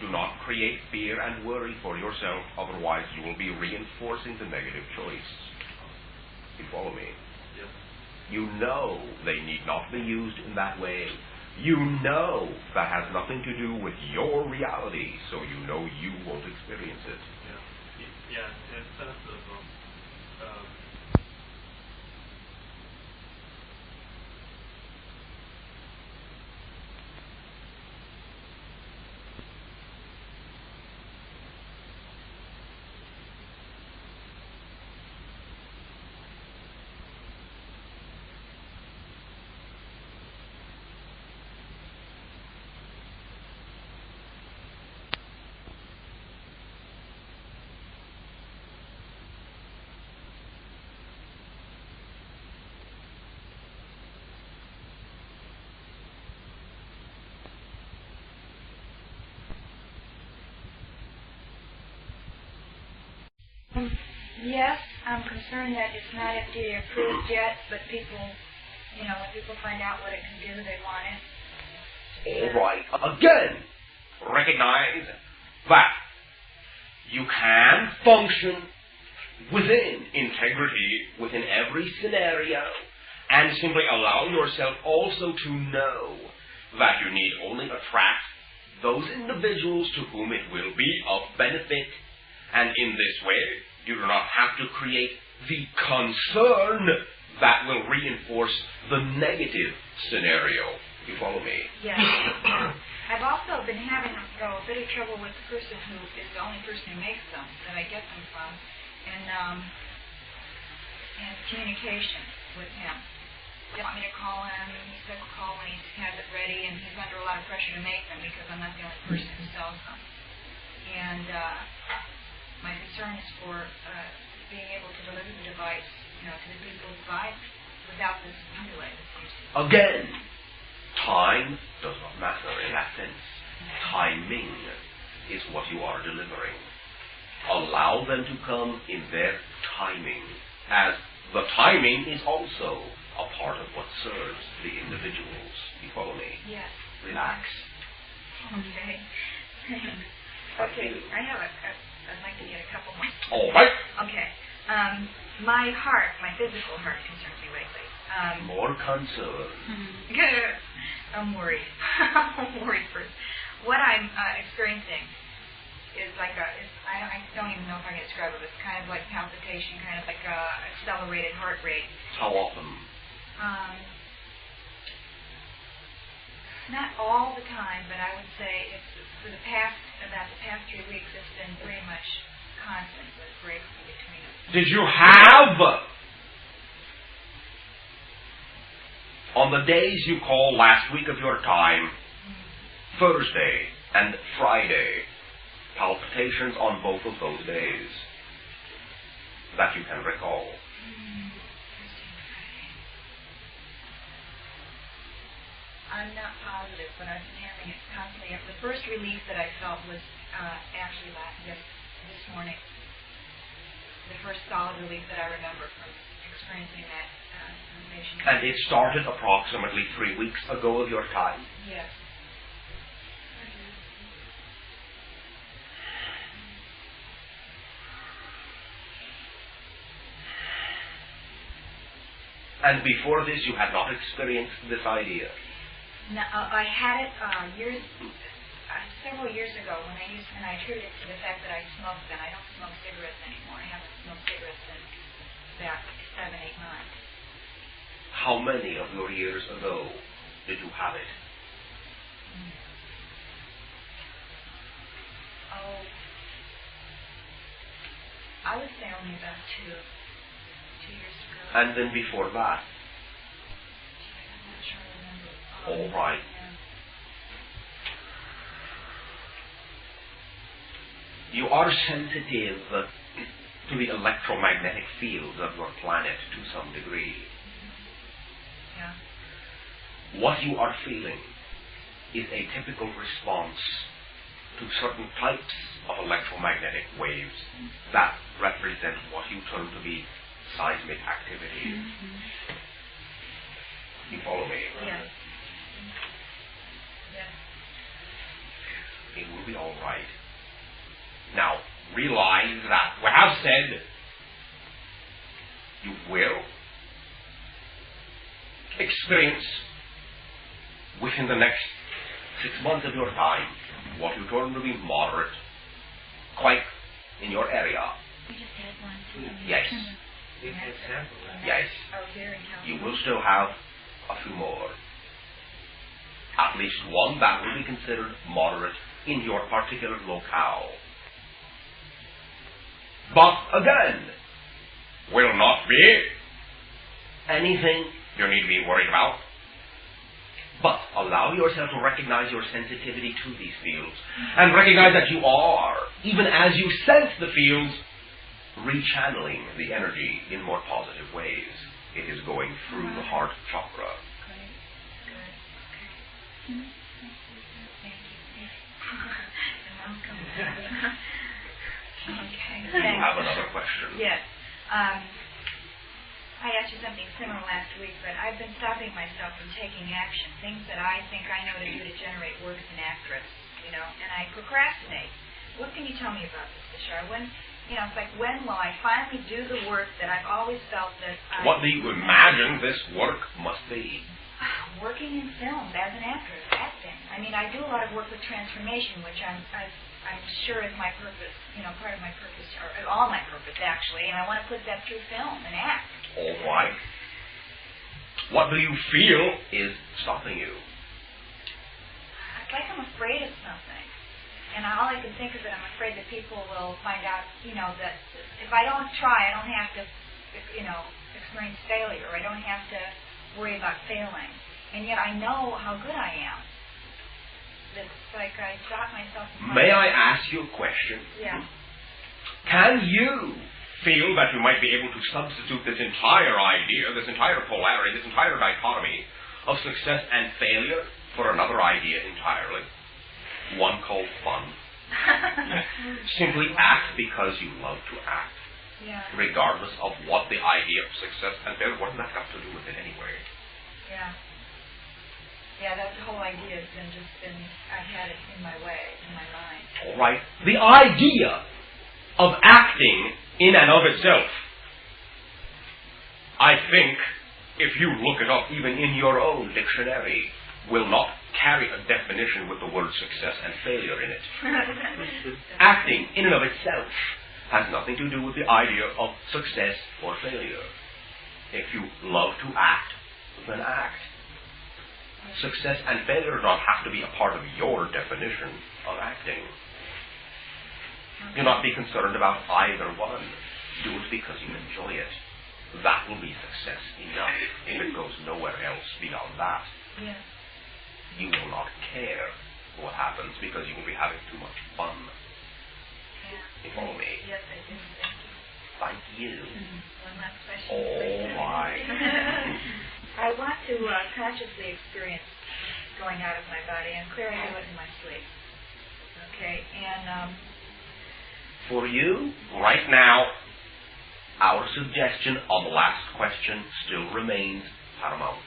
[SPEAKER 2] Do not create fear and worry for yourself, otherwise you will be reinforcing the negative choice. You follow me?
[SPEAKER 6] Yes.
[SPEAKER 2] You know they need not be used in that way. You know that has nothing to do with your reality, so you know you won't experience it.
[SPEAKER 6] Yeah, in the sense of
[SPEAKER 5] Yes, I'm concerned that it's not FDA approved yet, but people, when people find out what it can do, they want it.
[SPEAKER 2] All right. Again, recognize that you can function within integrity, within every scenario, and simply allow yourself also to know that you need only attract those individuals to whom it will be of benefit, and in this way, you do not have to create the concern that will reinforce the negative scenario. You follow me?
[SPEAKER 5] Yes. I've also been having a bit of trouble with the person who is the only person who makes them, that I get them from, and communication with him. They want me to call him. He said call when he has it ready, and he's under a lot of pressure to make them because I'm not the only person who sells them. And my concern is for being able to deliver the device, to the people who buy it without this delay.
[SPEAKER 2] Again, time does not matter in that sense. Timing is what you are delivering. Allow them to come in their timing, as the timing is also a part of what serves the individuals. You follow me?
[SPEAKER 5] Yes.
[SPEAKER 2] Relax.
[SPEAKER 5] Okay. Okay, I'd like to get a couple more.
[SPEAKER 2] All right.
[SPEAKER 5] Okay. My heart, my physical heart concerns me lately.
[SPEAKER 2] More concern.
[SPEAKER 5] I'm worried. I'm worried first. What I'm experiencing is like I don't even know if I can describe it. It's kind of like palpitation, kind of like accelerated heart rate.
[SPEAKER 2] How often?
[SPEAKER 5] Not all the time, but I would say it's for the past 3 weeks, it's been pretty much constant with breaks in between them.
[SPEAKER 2] Did you have, on the days you call last week of your time, Thursday and Friday, palpitations on both of those days that you can recall?
[SPEAKER 5] I'm not positive, but I've been having it constantly. The first relief that I felt was actually this morning. The first solid relief that I remember from experiencing that sensation.
[SPEAKER 2] And it started approximately 3 weeks ago of your time?
[SPEAKER 5] Yes.
[SPEAKER 2] And before this, you had not experienced this idea?
[SPEAKER 5] No, I had it several years ago when I attributed it to the fact that I smoked then. I don't smoke cigarettes anymore. I haven't smoked cigarettes since about 7, 8 months.
[SPEAKER 2] How many of your years ago did you have it?
[SPEAKER 5] Oh, I would say only about 2 years ago.
[SPEAKER 2] And then before that?
[SPEAKER 5] I'm not sure I remember.
[SPEAKER 2] All right.
[SPEAKER 5] Yeah.
[SPEAKER 2] You are sensitive to the electromagnetic fields of your planet to some degree.
[SPEAKER 5] Yeah.
[SPEAKER 2] What you are feeling is a typical response to certain types of electromagnetic waves that represent what you term to be seismic activity. You follow me?
[SPEAKER 1] Yes.
[SPEAKER 2] It will be all right. Now, realize that we have said you will experience within the next 6 months of your time what you term to be moderate, quite in your area.
[SPEAKER 5] We just had one.
[SPEAKER 2] Yes.
[SPEAKER 3] We've had several.
[SPEAKER 2] Yes. You will still have a few more. At least one that will be considered moderate in your particular locale. But again, will not be anything you need to be worried about. But allow yourself to recognize your sensitivity to these fields and recognize that you are, even as you sense the fields, rechanneling the energy in more positive ways. It is going through the heart chakra.
[SPEAKER 7] Okay.
[SPEAKER 2] You have another question.
[SPEAKER 7] Yes. I asked you something similar last week, but I've been stopping myself from taking action, things that I think I know to do to generate work as an actress, and I procrastinate. What can you tell me about this, Bashar? It's like, when will I finally do the work that I've always felt that
[SPEAKER 2] What do you imagine this work must be?
[SPEAKER 7] Working in film as an actress, acting. I mean, I do a lot of work with transformation, which I'm sure is my purpose, part of my purpose, or all my purpose, actually, and I want to put that through film and act.
[SPEAKER 2] All right. What do you feel is stopping you?
[SPEAKER 7] It's like I'm afraid of something. And all I can think is that I'm afraid that people will find out, that if I don't try, I don't have to, experience failure. I don't have to worry about failing. And yet I know how good I am. It's like I stop myself.
[SPEAKER 2] May I ask you a question?
[SPEAKER 7] Yeah.
[SPEAKER 2] Can you feel that you might be able to substitute this entire idea, this entire polarity, this entire dichotomy of success and failure for another idea entirely? One called fun. Simply act because you love to act.
[SPEAKER 7] Yeah.
[SPEAKER 2] Regardless of what the idea of success and failure, what does that got to do with it anyway?
[SPEAKER 7] Yeah. Yeah, that whole idea has been, I had it in my way, in my mind.
[SPEAKER 2] All right. The idea of acting in and of itself, I think, if you look it up even in your own dictionary, will not carry a definition with the word success and failure in it. Acting in and of itself has nothing to do with the idea of success or failure. If you love to act, then act. Success and failure do not have to be a part of your definition of acting. Do not be concerned about either one. Do it because you enjoy it. That will be success enough. If it goes nowhere else beyond that,
[SPEAKER 7] Yeah.
[SPEAKER 2] you will not care what happens because you will be having too much fun.
[SPEAKER 7] Yeah.
[SPEAKER 2] You follow me?
[SPEAKER 7] Yes, I do.
[SPEAKER 2] Thank you.
[SPEAKER 7] One last question.
[SPEAKER 2] Oh my.
[SPEAKER 7] I want to consciously experience going out of my body. I'm clear I do it in my sleep. Okay? And
[SPEAKER 2] For you, right now, our suggestion on the last question still remains paramount.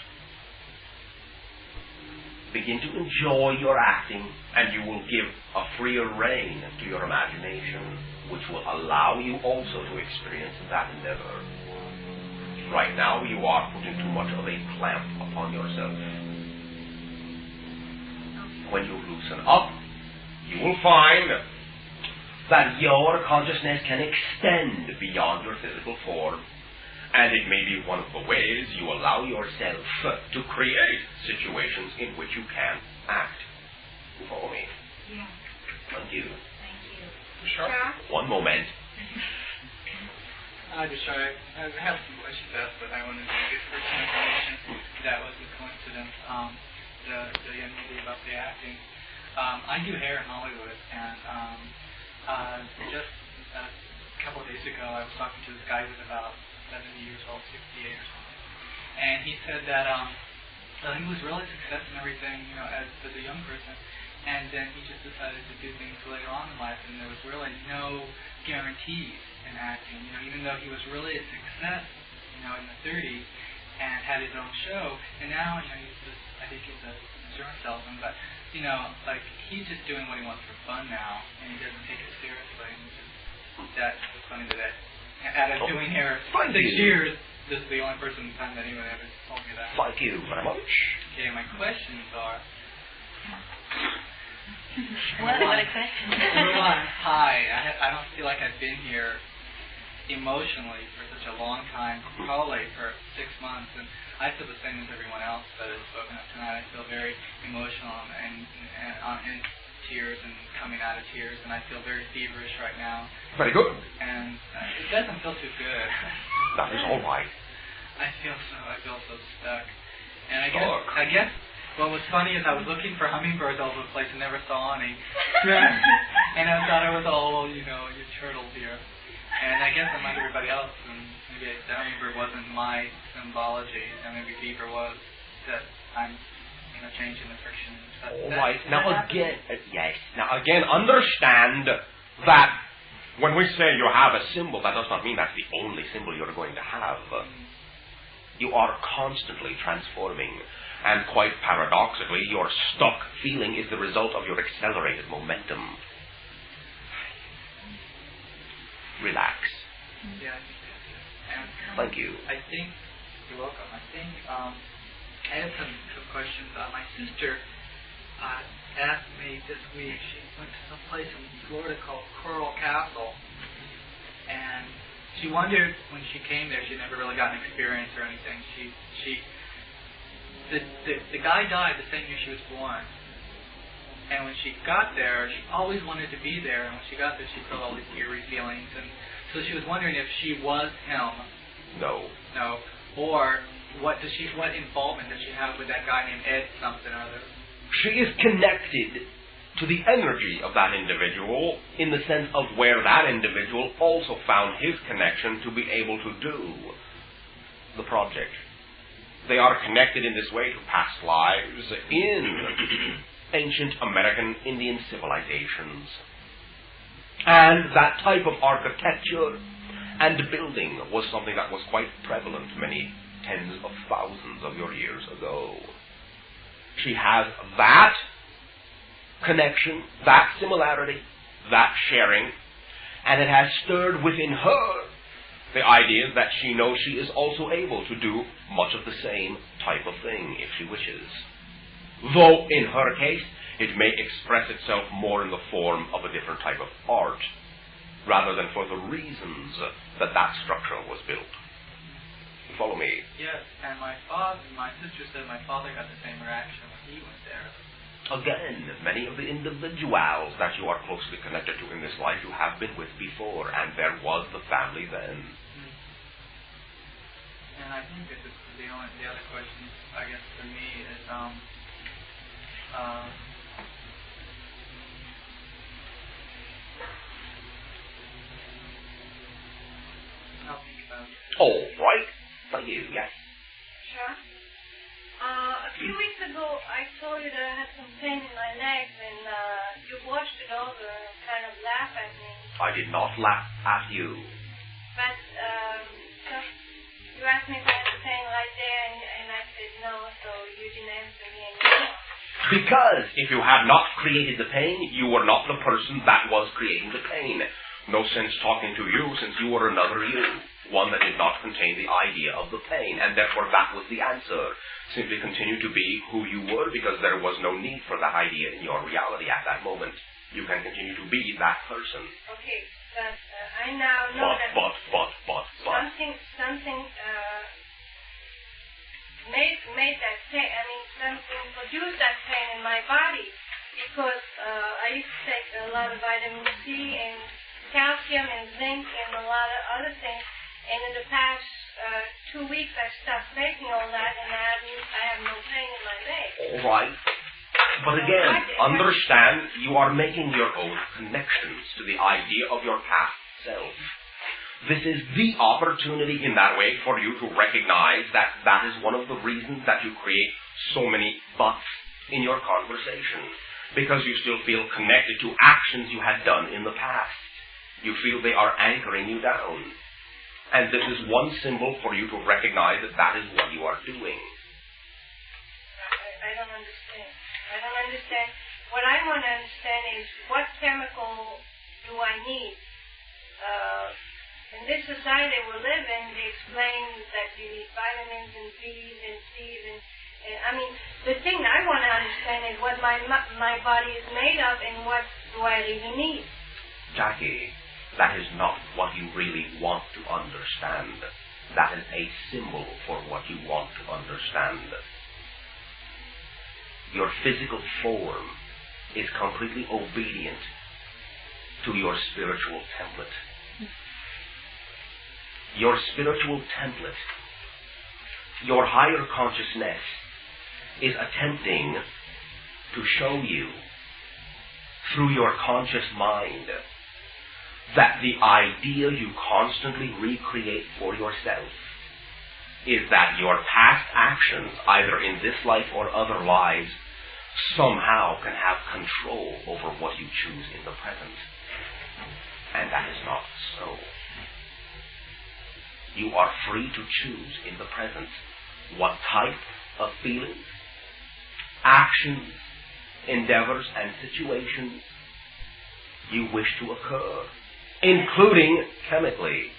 [SPEAKER 2] Begin to enjoy your acting, and you will give a freer rein to your imagination, which will allow you also to experience that endeavor. Right now, you are putting too much of a clamp upon yourself. When you loosen up, you will find that your consciousness can extend beyond your physical form, and it may be one of the ways you allow yourself to create situations in which you can act. You follow me?
[SPEAKER 7] yeah.
[SPEAKER 2] Thank you.
[SPEAKER 7] Thank you.
[SPEAKER 4] Sure.
[SPEAKER 2] One moment.
[SPEAKER 8] Bashar, I have some questions asked, but I wanted to get first some information. That was a coincidence. The young lady about the acting. I do hair in Hollywood, and just a couple of days ago, I was talking to this guy who was about 70 years old, 68 or something, and he said that he was really successful in everything, as a young person, And then he just decided to do things later on in life, and there was really no guarantees in acting. You know, even though he was really a success, you know, in the 30s and had his own show, and now, you know, he's just, I think he's a insurance salesman, but, you know, like, he's just doing what he wants for fun now, and he doesn't take it seriously. And that was funny that out of doing hair 6 years, this is the only time that anyone ever told me that.
[SPEAKER 2] Thank you very much.
[SPEAKER 8] Okay, my questions are...
[SPEAKER 5] What a question.
[SPEAKER 8] Number one, hi. I don't feel like I've been here emotionally for such a long time, probably for 6 months, and I feel the same as everyone else that has spoken up tonight. I feel very emotional and in tears and coming out of tears, and I feel very feverish right now.
[SPEAKER 2] Very good.
[SPEAKER 8] And it doesn't feel too good.
[SPEAKER 2] That is all right.
[SPEAKER 8] I feel so stuck. And I guess what was funny is I was looking for hummingbirds all over the place and never saw any. And I thought it was all, you know, your turtle here. And I guess I'm like everybody else, and maybe the hummingbird wasn't my symbology, and maybe beaver was, that I'm, you know, changing the friction.
[SPEAKER 2] All right. Now again, yes. Now again, understand that when we say you have a symbol, that does not mean that's the only symbol you're going to have. You are constantly transforming. And quite paradoxically, your stuck feeling is the result of your accelerated momentum. Relax.
[SPEAKER 8] Yeah.
[SPEAKER 2] Thank you.
[SPEAKER 8] I think, you're welcome. I think, I have some questions. My sister asked me this week, she went to some place in Florida called Coral Castle, and she wondered when she came there, she never really got an experience or anything. The guy died the same year she was born. And when she got there, she always wanted to be there. And when she got there, she felt all these eerie feelings. And so she was wondering if she was him.
[SPEAKER 2] No.
[SPEAKER 8] No. Or what involvement does she have with that guy named Ed something or other?
[SPEAKER 2] She is connected to the energy of that individual in the sense of where that individual also found his connection to be able to do the project. They are connected in this way to past lives in ancient American Indian civilizations. And that type of architecture and building was something that was quite prevalent many tens of thousands of your years ago. She has that connection, that similarity, that sharing, and it has stirred within her the idea that she knows she is also able to do much of the same type of thing if she wishes. Though in her case, it may express itself more in the form of a different type of art, rather than for the reasons that that structure was built. You follow me?
[SPEAKER 8] Yes, and my sister said my father got the same reaction when he went there.
[SPEAKER 2] Again, many of the individuals that you are closely connected to in this life you have been with before, and there was the family then.
[SPEAKER 8] And I think that the other question, I guess, for me is, I'll think about it.
[SPEAKER 2] All right. Thank you. Yes.
[SPEAKER 9] Sure. A few weeks ago, I told you that I had some pain in my legs, and you watched it over and kind of laughed at me.
[SPEAKER 2] I did not laugh at you.
[SPEAKER 9] But so you asked me if I had the pain right there, and I said no, so you didn't answer me anymore.
[SPEAKER 2] Because if you had not created the pain, you were not the person that was creating the pain. No sense talking to you since you were another you, one that did not contain the idea of the pain, and therefore that was the answer. Simply continue to be who you were because there was no need for that idea in your reality at that moment. You can continue to be that person.
[SPEAKER 9] Okay, but I now know that something made that pain. I mean, something produced that pain in my body because I used to take a lot of vitamin C and calcium and zinc and a lot of other things. And in the past 2 weeks, I stopped taking all that, and I have no pain in my leg.
[SPEAKER 2] All right. But again, understand you are making your own connections to the idea of your past self. This is the opportunity in that way for you to recognize that that is one of the reasons that you create so many buts in your conversation. because you still feel connected to actions you had done in the past. You feel they are anchoring you down. And this is one symbol for you to recognize that that is what you are doing.
[SPEAKER 9] I don't understand. I don't understand. What I want to understand is what chemical do I need? In this society we live in, they explain that you need vitamins and B's and C's and I mean, the thing I want to understand is what my body is made of and what do I really need.
[SPEAKER 2] Jackie, that is not what you really want to understand. That is a symbol for what you want to understand. Your physical form is completely obedient to your spiritual template. Your spiritual template, your higher consciousness, is attempting to show you through your conscious mind that the idea you constantly recreate for yourself is that your past actions, either in this life or other lives, somehow can have control over what you choose in the present. And that is not so. You are free to choose in the present what type of feelings, actions, endeavors, and situations you wish to occur, including chemically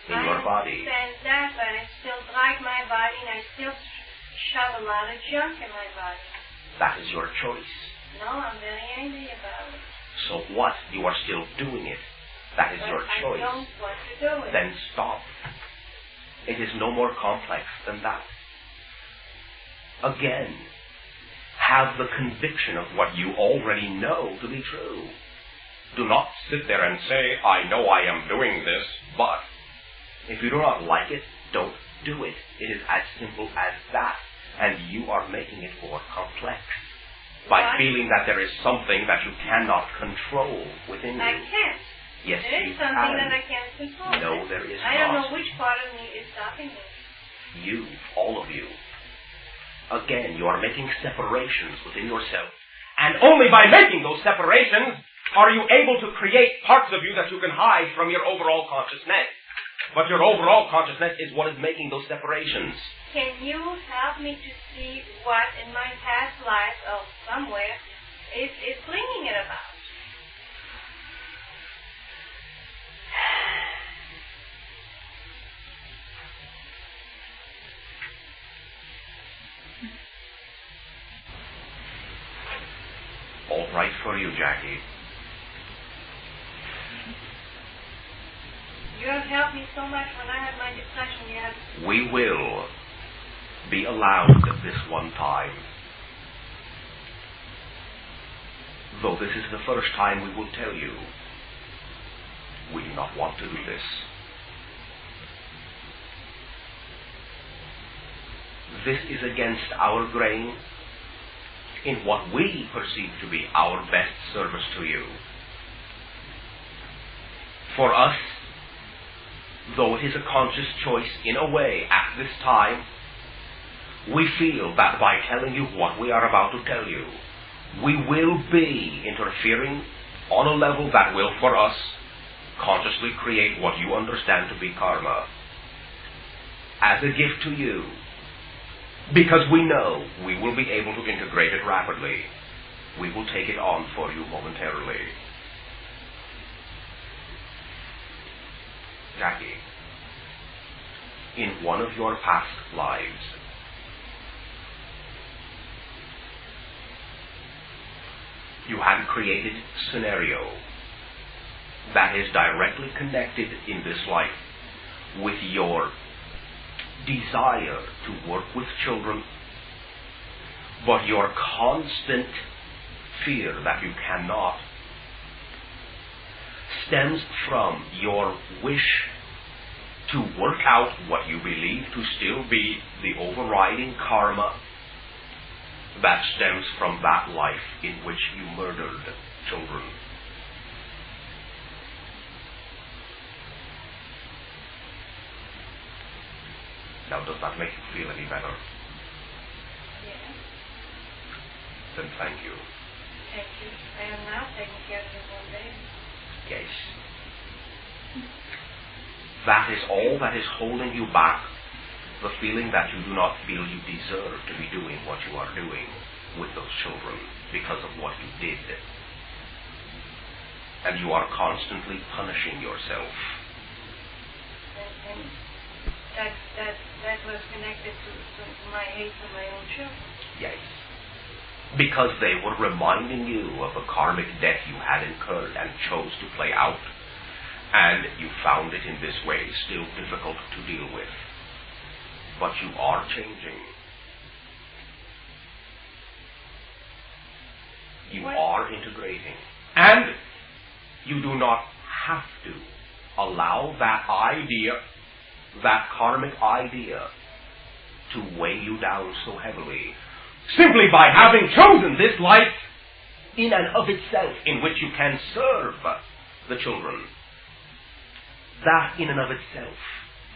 [SPEAKER 2] in your body.
[SPEAKER 9] I understand that, but I still drive my body and I still shove a lot of junk in my body.
[SPEAKER 2] That is your choice.
[SPEAKER 9] No, I'm very angry about it.
[SPEAKER 2] So what? You are still doing it. That is your choice.
[SPEAKER 9] I don't want to do it.
[SPEAKER 2] Then stop. It is no more complex than that. Again, have the conviction of what you already know to be true. Do not sit there and say, I know I am doing this, but if you do not like it, don't do it. It is as simple as that. And you are making it more complex by feeling that there is something that you cannot control within you.
[SPEAKER 9] I can't.
[SPEAKER 2] Yes,
[SPEAKER 9] there is
[SPEAKER 2] you
[SPEAKER 9] something
[SPEAKER 2] can.
[SPEAKER 9] that I can't control.
[SPEAKER 2] No, there is
[SPEAKER 9] I
[SPEAKER 2] not.
[SPEAKER 9] don't know which part of me is stopping me.
[SPEAKER 2] You, all of you. Again, you are making separations within yourself. And only by making those separations are you able to create parts of you that you can hide from your overall consciousness. But your overall consciousness is what is making those separations.
[SPEAKER 9] Can you help me to see what in my past life or somewhere is bringing it about?
[SPEAKER 2] All right for you, Jackie.
[SPEAKER 9] You have helped me so much when I had my depression. You have.
[SPEAKER 2] We will be allowed this one time. Though this is the first time we will tell you, we do not want to do this. This is against our grain in what we perceive to be our best service to you. For us, though it is a conscious choice in a way at this time, we feel that by telling you what we are about to tell you, we will be interfering on a level that will, for us, consciously create what you understand to be karma as a gift to you, because we know we will be able to integrate it rapidly. We will take it on for you momentarily. Jackie, in one of your past lives, you had created a scenario that is directly connected in this life with your desire to work with children, but your constant fear that you cannot stems from your wish to work out what you believe to still be the overriding karma that stems from that life in which you murdered children. Now, does that make you feel any better?
[SPEAKER 9] Yeah.
[SPEAKER 2] Then thank you.
[SPEAKER 9] take you. I am now taking care of you one day.
[SPEAKER 2] Yes. That is all that is holding you back. The feeling that you do not feel you deserve to be doing what you are doing with those children because of what you did. And you are constantly punishing yourself.
[SPEAKER 9] And that was connected to my hate for my own children.
[SPEAKER 2] Yes. Because they were reminding you of the karmic debt you had incurred and chose to play out. And you found it in this way still difficult to deal with. But you are changing. You are integrating. And you do not have to allow that idea, that karmic idea, to weigh you down so heavily. Simply by having chosen this life in and of itself, in which you can serve the children. That in and of itself,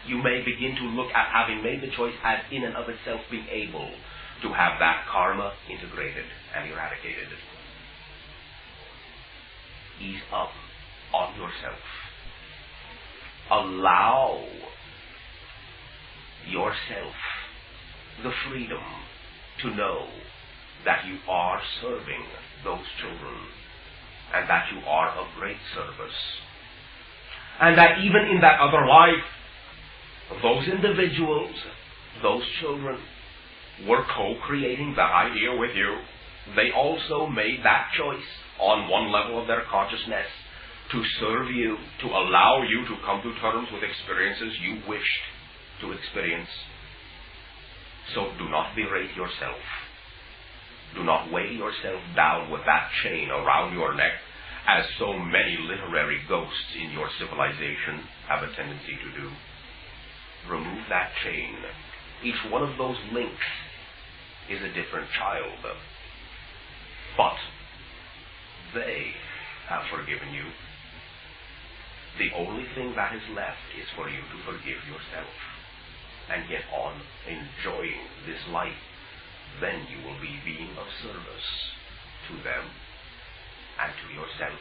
[SPEAKER 2] you may begin to look at having made the choice as in and of itself being able to have that karma integrated and eradicated. Ease up on yourself. Allow yourself the freedom to know that you are serving those children and that you are of great service. And that even in that other life, those individuals, those children, were co-creating that idea with you. They also made that choice on one level of their consciousness to serve you, to allow you to come to terms with experiences you wished to experience. So do not berate yourself. Do not weigh yourself down with that chain around your neck, as so many literary ghosts in your civilization have a tendency to do. Remove that chain. Each one of those links is a different child. But they have forgiven you. The only thing that is left is for you to forgive yourself and get on enjoying this life. Then you will be being of service to them and to yourself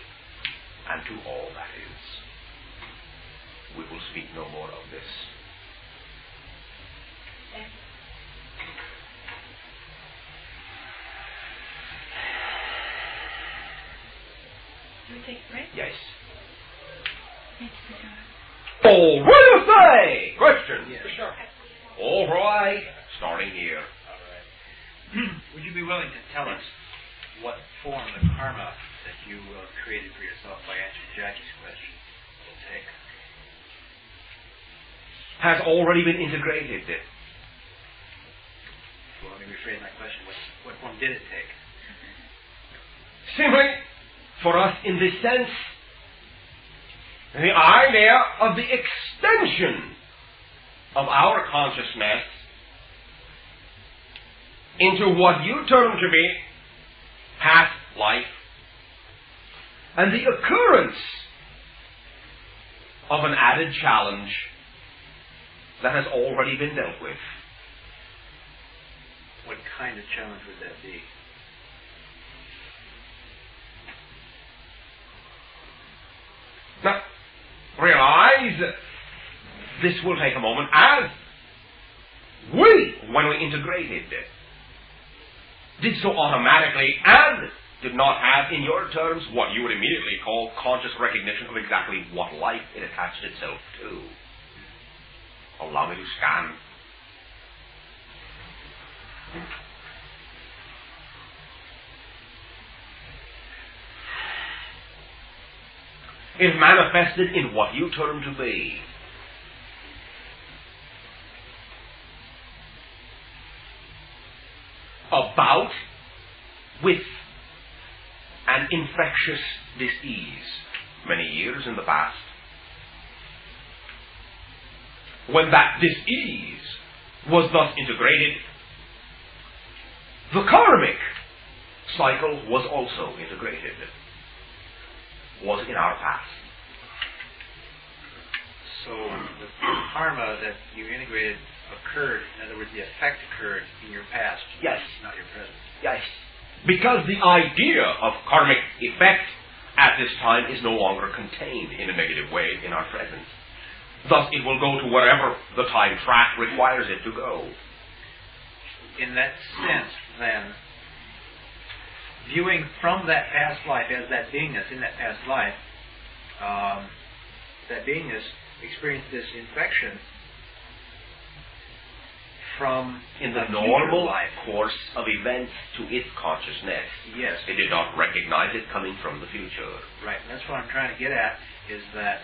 [SPEAKER 2] and to all that is. We will speak no more of this.
[SPEAKER 5] Do we take a break?
[SPEAKER 2] Yes.
[SPEAKER 5] Thank you, Bashar.
[SPEAKER 2] Oh, what do you say? Question.
[SPEAKER 4] Yes.
[SPEAKER 2] Sure. All right. Starting here.
[SPEAKER 4] All right. Would you be willing to tell us what form the karma that you created for yourself by answering Jackie's question will take?
[SPEAKER 2] Has already been integrated.
[SPEAKER 4] Well, let me rephrase my question. What form did it take?
[SPEAKER 2] Simply, for us in this sense, the idea of the extension of our consciousness into what you term to be past life, and the occurrence of an added challenge that has already been dealt with.
[SPEAKER 4] What kind of challenge would that be?
[SPEAKER 2] Now, realize this will take a moment, as we, when we integrated, did so automatically and did not have in your terms what you would immediately call conscious recognition of exactly what life it attached itself to. Allow me to scan. Is manifested in what you term to be about, with, an infectious disease many years in the past. When that disease was thus integrated, the karmic cycle was also integrated. Was in our past.
[SPEAKER 4] So the karma that you integrated occurred, in other words, the effect occurred in your past,
[SPEAKER 2] Yes.
[SPEAKER 4] not your present.
[SPEAKER 2] Yes. because the idea of karmic effect at this time is no longer contained in a negative way in our present. Thus, it will go to wherever the time track requires it to go.
[SPEAKER 4] In that sense, then, viewing from that past life as that beingness in that past life, that beingness experienced this infection from
[SPEAKER 2] in the normal course of events to its consciousness.
[SPEAKER 4] Yes.
[SPEAKER 2] It did not recognize it coming from the future.
[SPEAKER 4] Right, and that's what I'm trying to get at, is that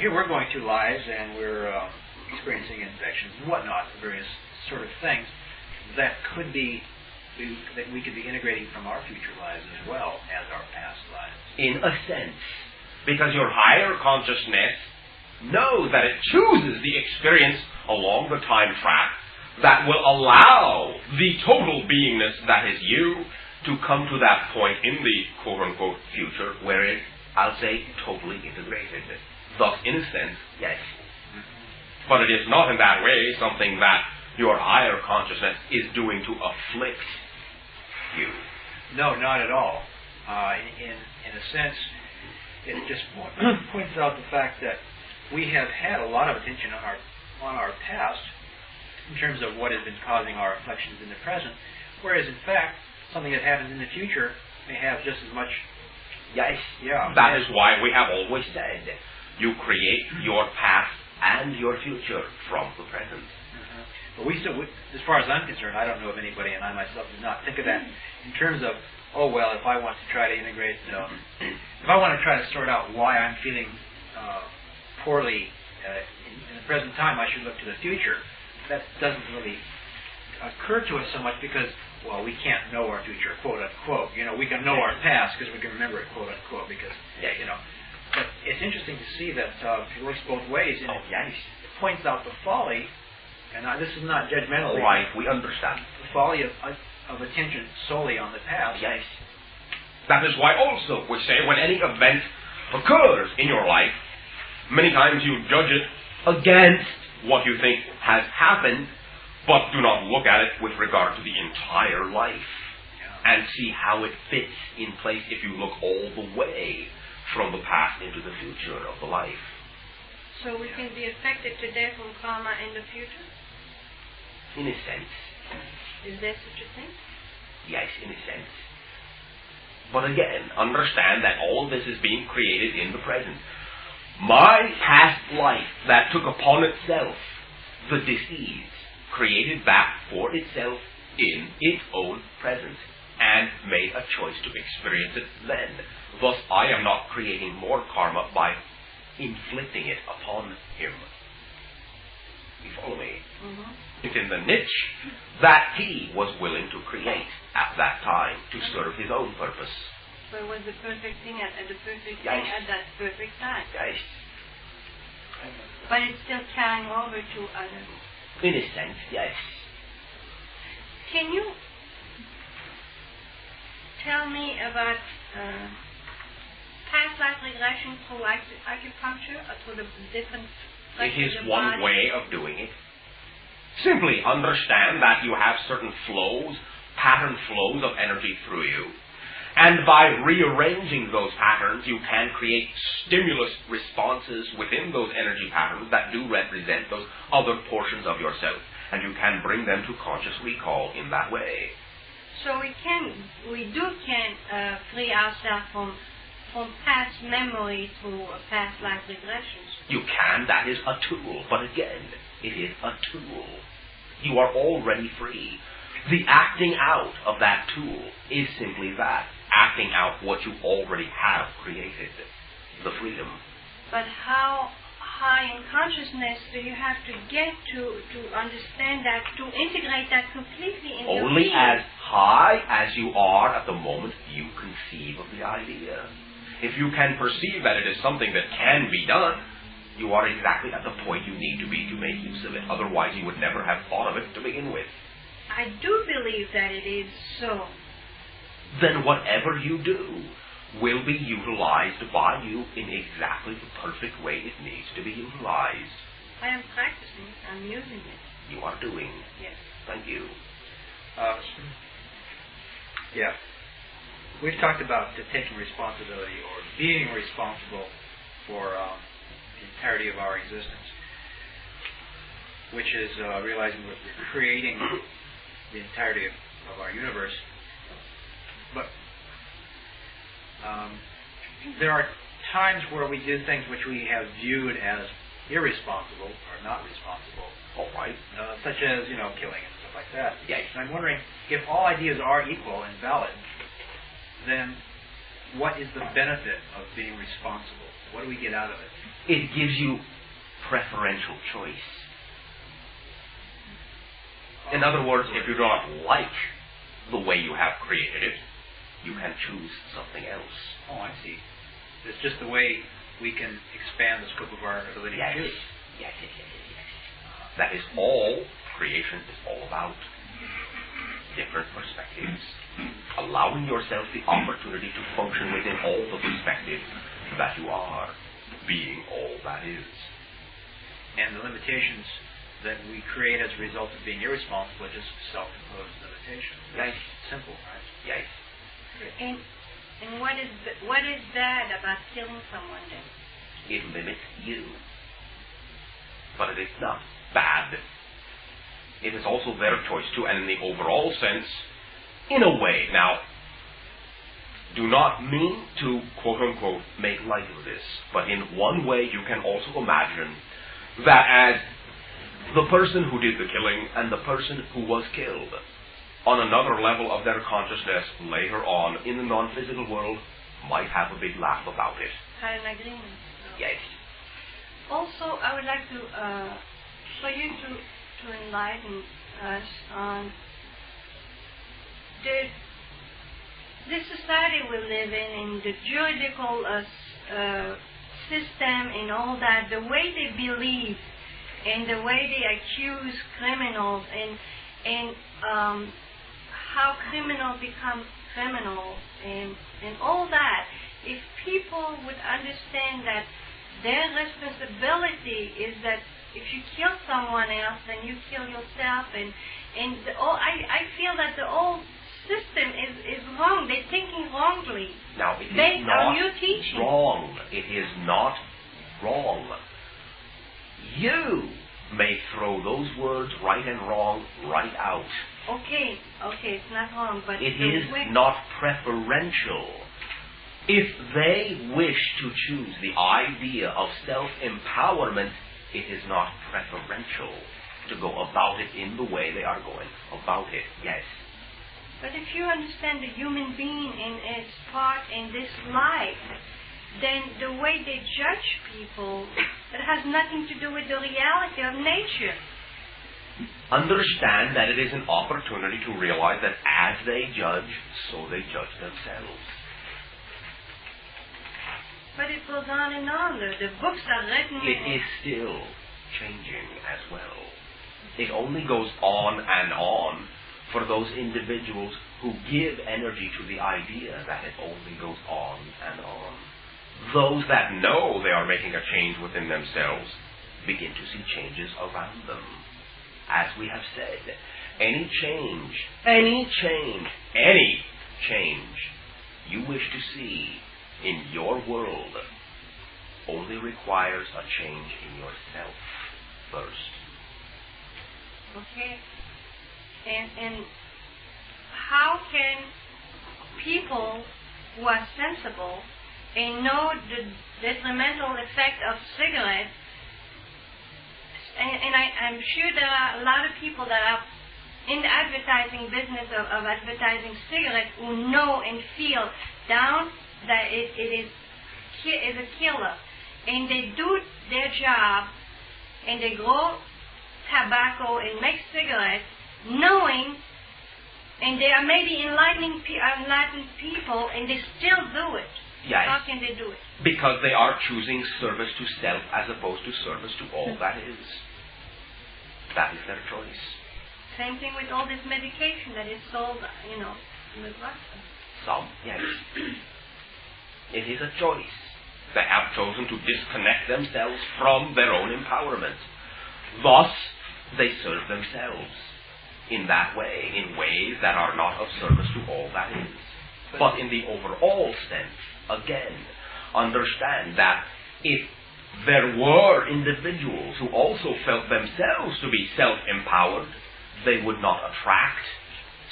[SPEAKER 4] here we're going through lives and we're experiencing infections and whatnot, various sort of things that could be, that we could be integrating from our future lives as well as our past lives.
[SPEAKER 2] In a sense, because your higher consciousness knows that it chooses the experience along the time track that will allow the total beingness that is you to come to that point in the quote-unquote future where it, I'll say, totally integrated. Thus, in a sense, yes. But it is not in that way something that your higher consciousness is doing to afflict you.
[SPEAKER 4] No, not at all. In a sense, it just points out the fact that we have had a lot of attention on our past in terms of what has been causing our afflictions in the present, whereas in fact, something that happens in the future may have just as much.
[SPEAKER 2] Yes,
[SPEAKER 4] yeah.
[SPEAKER 2] That is why we have always said you create your past and your future from the present.
[SPEAKER 4] But we still, as far as I'm concerned, I don't know of anybody, and I myself do not think of that in terms of, oh well, if I want to try to integrate, if I want to try to sort out why I'm feeling poorly in the present time, I should look to the future. That doesn't really occur to us so much because, well, we can't know our future, quote unquote. We can know our past because we can remember it, quote unquote. Because, But it's interesting to see that it works both ways. And it points out the folly, and this is not judgmental.
[SPEAKER 2] Right, we understand.
[SPEAKER 4] The folly of attention solely on the past.
[SPEAKER 2] Yes. That is why also we say when any event occurs in your life, many times you judge it against what you think has happened, but do not look at it with regard to the entire life and see how it fits in place if you look all the way from the past into the future of the life.
[SPEAKER 9] So we can be affected today from karma in the future?
[SPEAKER 2] In a sense.
[SPEAKER 9] Is there such a thing?
[SPEAKER 2] Yes, in a sense. But again, understand that all of this is being created in the present. My past life that took upon itself the disease created that for itself in its own present and made a choice to experience it then. Thus, I am not creating more karma by inflicting it upon him. You follow me?
[SPEAKER 9] Mm-hmm.
[SPEAKER 2] It's in the niche that he was willing to create at that time to serve his own purpose.
[SPEAKER 9] So it was the perfect thing at the perfect
[SPEAKER 2] Yes.
[SPEAKER 9] thing at that perfect time.
[SPEAKER 2] Yes.
[SPEAKER 9] But it's still carrying over to others.
[SPEAKER 2] In a sense, yes.
[SPEAKER 9] Can you tell me about past life regression through acupuncture or through the different
[SPEAKER 2] It is
[SPEAKER 9] of the
[SPEAKER 2] one
[SPEAKER 9] body?
[SPEAKER 2] way of doing it. Simply understand that you have certain flows, pattern flows of energy through you. And by rearranging those patterns, you can create stimulus responses within those energy patterns that do represent those other portions of yourself. And you can bring them to conscious recall in that way.
[SPEAKER 9] So we can free ourselves from past memory through past life regressions.
[SPEAKER 2] You can, that is a tool. But again, it is a tool. You are already free. The acting out of that tool is simply that. Acting out what you already have created. The freedom.
[SPEAKER 9] But how high in consciousness do you have to get to understand that, to integrate that completely in your
[SPEAKER 2] Only
[SPEAKER 9] being?
[SPEAKER 2] as high as you are at the moment you conceive of the idea. If you can perceive that it is something that can be done, you are exactly at the point you need to be to make use of it. Otherwise you would never have thought of it to begin with.
[SPEAKER 9] I do believe that it is so.
[SPEAKER 2] Then whatever you do will be utilized by you in exactly the perfect way it needs to be utilized.
[SPEAKER 9] I am practicing it. I'm using it.
[SPEAKER 2] You are doing.
[SPEAKER 9] Yes.
[SPEAKER 2] Thank you.
[SPEAKER 4] Yeah. We've talked about taking responsibility or being responsible for the entirety of our existence, which is realizing that we're creating the entirety of our universe. But there are times where we do things which we have viewed as irresponsible or not responsible.
[SPEAKER 2] All right.
[SPEAKER 4] Such as, killing and stuff like that.
[SPEAKER 2] Yes.
[SPEAKER 4] And I'm wondering, if all ideas are equal and valid, then what is the benefit of being responsible? What do we get out of it?
[SPEAKER 2] It gives you preferential choice. In other words, if you do not like the way you have created it, you can choose something else.
[SPEAKER 4] Oh, I see. It's just the way we can expand the scope of our ability to choose.
[SPEAKER 2] Yes. That is all creation is all about. Different perspectives. Allowing yourself the opportunity to function within all the perspectives that you are, being all that is.
[SPEAKER 4] And the limitations that we create as a result of being irresponsible are just self-imposed limitations.
[SPEAKER 2] Yes.
[SPEAKER 4] Simple, right?
[SPEAKER 2] Yes.
[SPEAKER 9] And what is bad about killing someone then?
[SPEAKER 2] It limits you. But it is not bad. It is also their choice too, and in the overall sense, in a way. Now, do not mean to, quote-unquote, make light of this, but in one way you can also imagine that as the person who did the killing and the person who was killed, on another level of their consciousness later on in the non-physical world, might have a big laugh about it.
[SPEAKER 9] Had an agreement.
[SPEAKER 2] Yes.
[SPEAKER 9] Also, I would like to, for you to enlighten us on the society we live in the juridical system and all that, the way they believe and the way they accuse criminals and how criminals become criminals and all that. If people would understand that their responsibility is that if you kill someone else, then you kill yourself, and I feel that the whole system is wrong. They're thinking wrongly.
[SPEAKER 2] Now, it is
[SPEAKER 9] based
[SPEAKER 2] not
[SPEAKER 9] on your teaching.
[SPEAKER 2] wrong. It is not wrong. You may throw those words right and wrong right out.
[SPEAKER 9] Okay, it's not wrong, but
[SPEAKER 2] it is not preferential. If they wish to choose the idea of self-empowerment, it is not preferential to go about it in the way they are going about it. Yes.
[SPEAKER 9] But if you understand the human being and its part in this life, then the way they judge people, it has nothing to do with the reality of nature.
[SPEAKER 2] Understand that it is an opportunity to realize that as they judge, so they judge themselves.
[SPEAKER 9] But it goes on and on. The books are written.
[SPEAKER 2] It is still changing as well. It only goes on and on for those individuals who give energy to the idea that it only goes on and on. Those that know they are making a change within themselves begin to see changes around them. As we have said, any change you wish to see in your world only requires a change in yourself first.
[SPEAKER 9] Okay. And how can people who are sensible and know the detrimental effect of cigarettes, and I'm sure there are a lot of people that are in the advertising business of advertising cigarettes who know and feel down that it is a killer, and they do their job and they grow tobacco and make cigarettes knowing, and they are maybe enlightening people, and they still do it.
[SPEAKER 2] Yes.
[SPEAKER 9] How can they do it?
[SPEAKER 2] Because they are choosing service to self as opposed to service to all that is. That is their choice.
[SPEAKER 9] Same thing with all this medication that is sold, in the drugstore.
[SPEAKER 2] Some, yes. It is a choice. They have chosen to disconnect themselves from their own empowerment. Thus, they serve themselves in that way, in ways that are not of service to all that is. But in the overall sense, again, understand that if there were individuals who also felt themselves to be self-empowered, they would not attract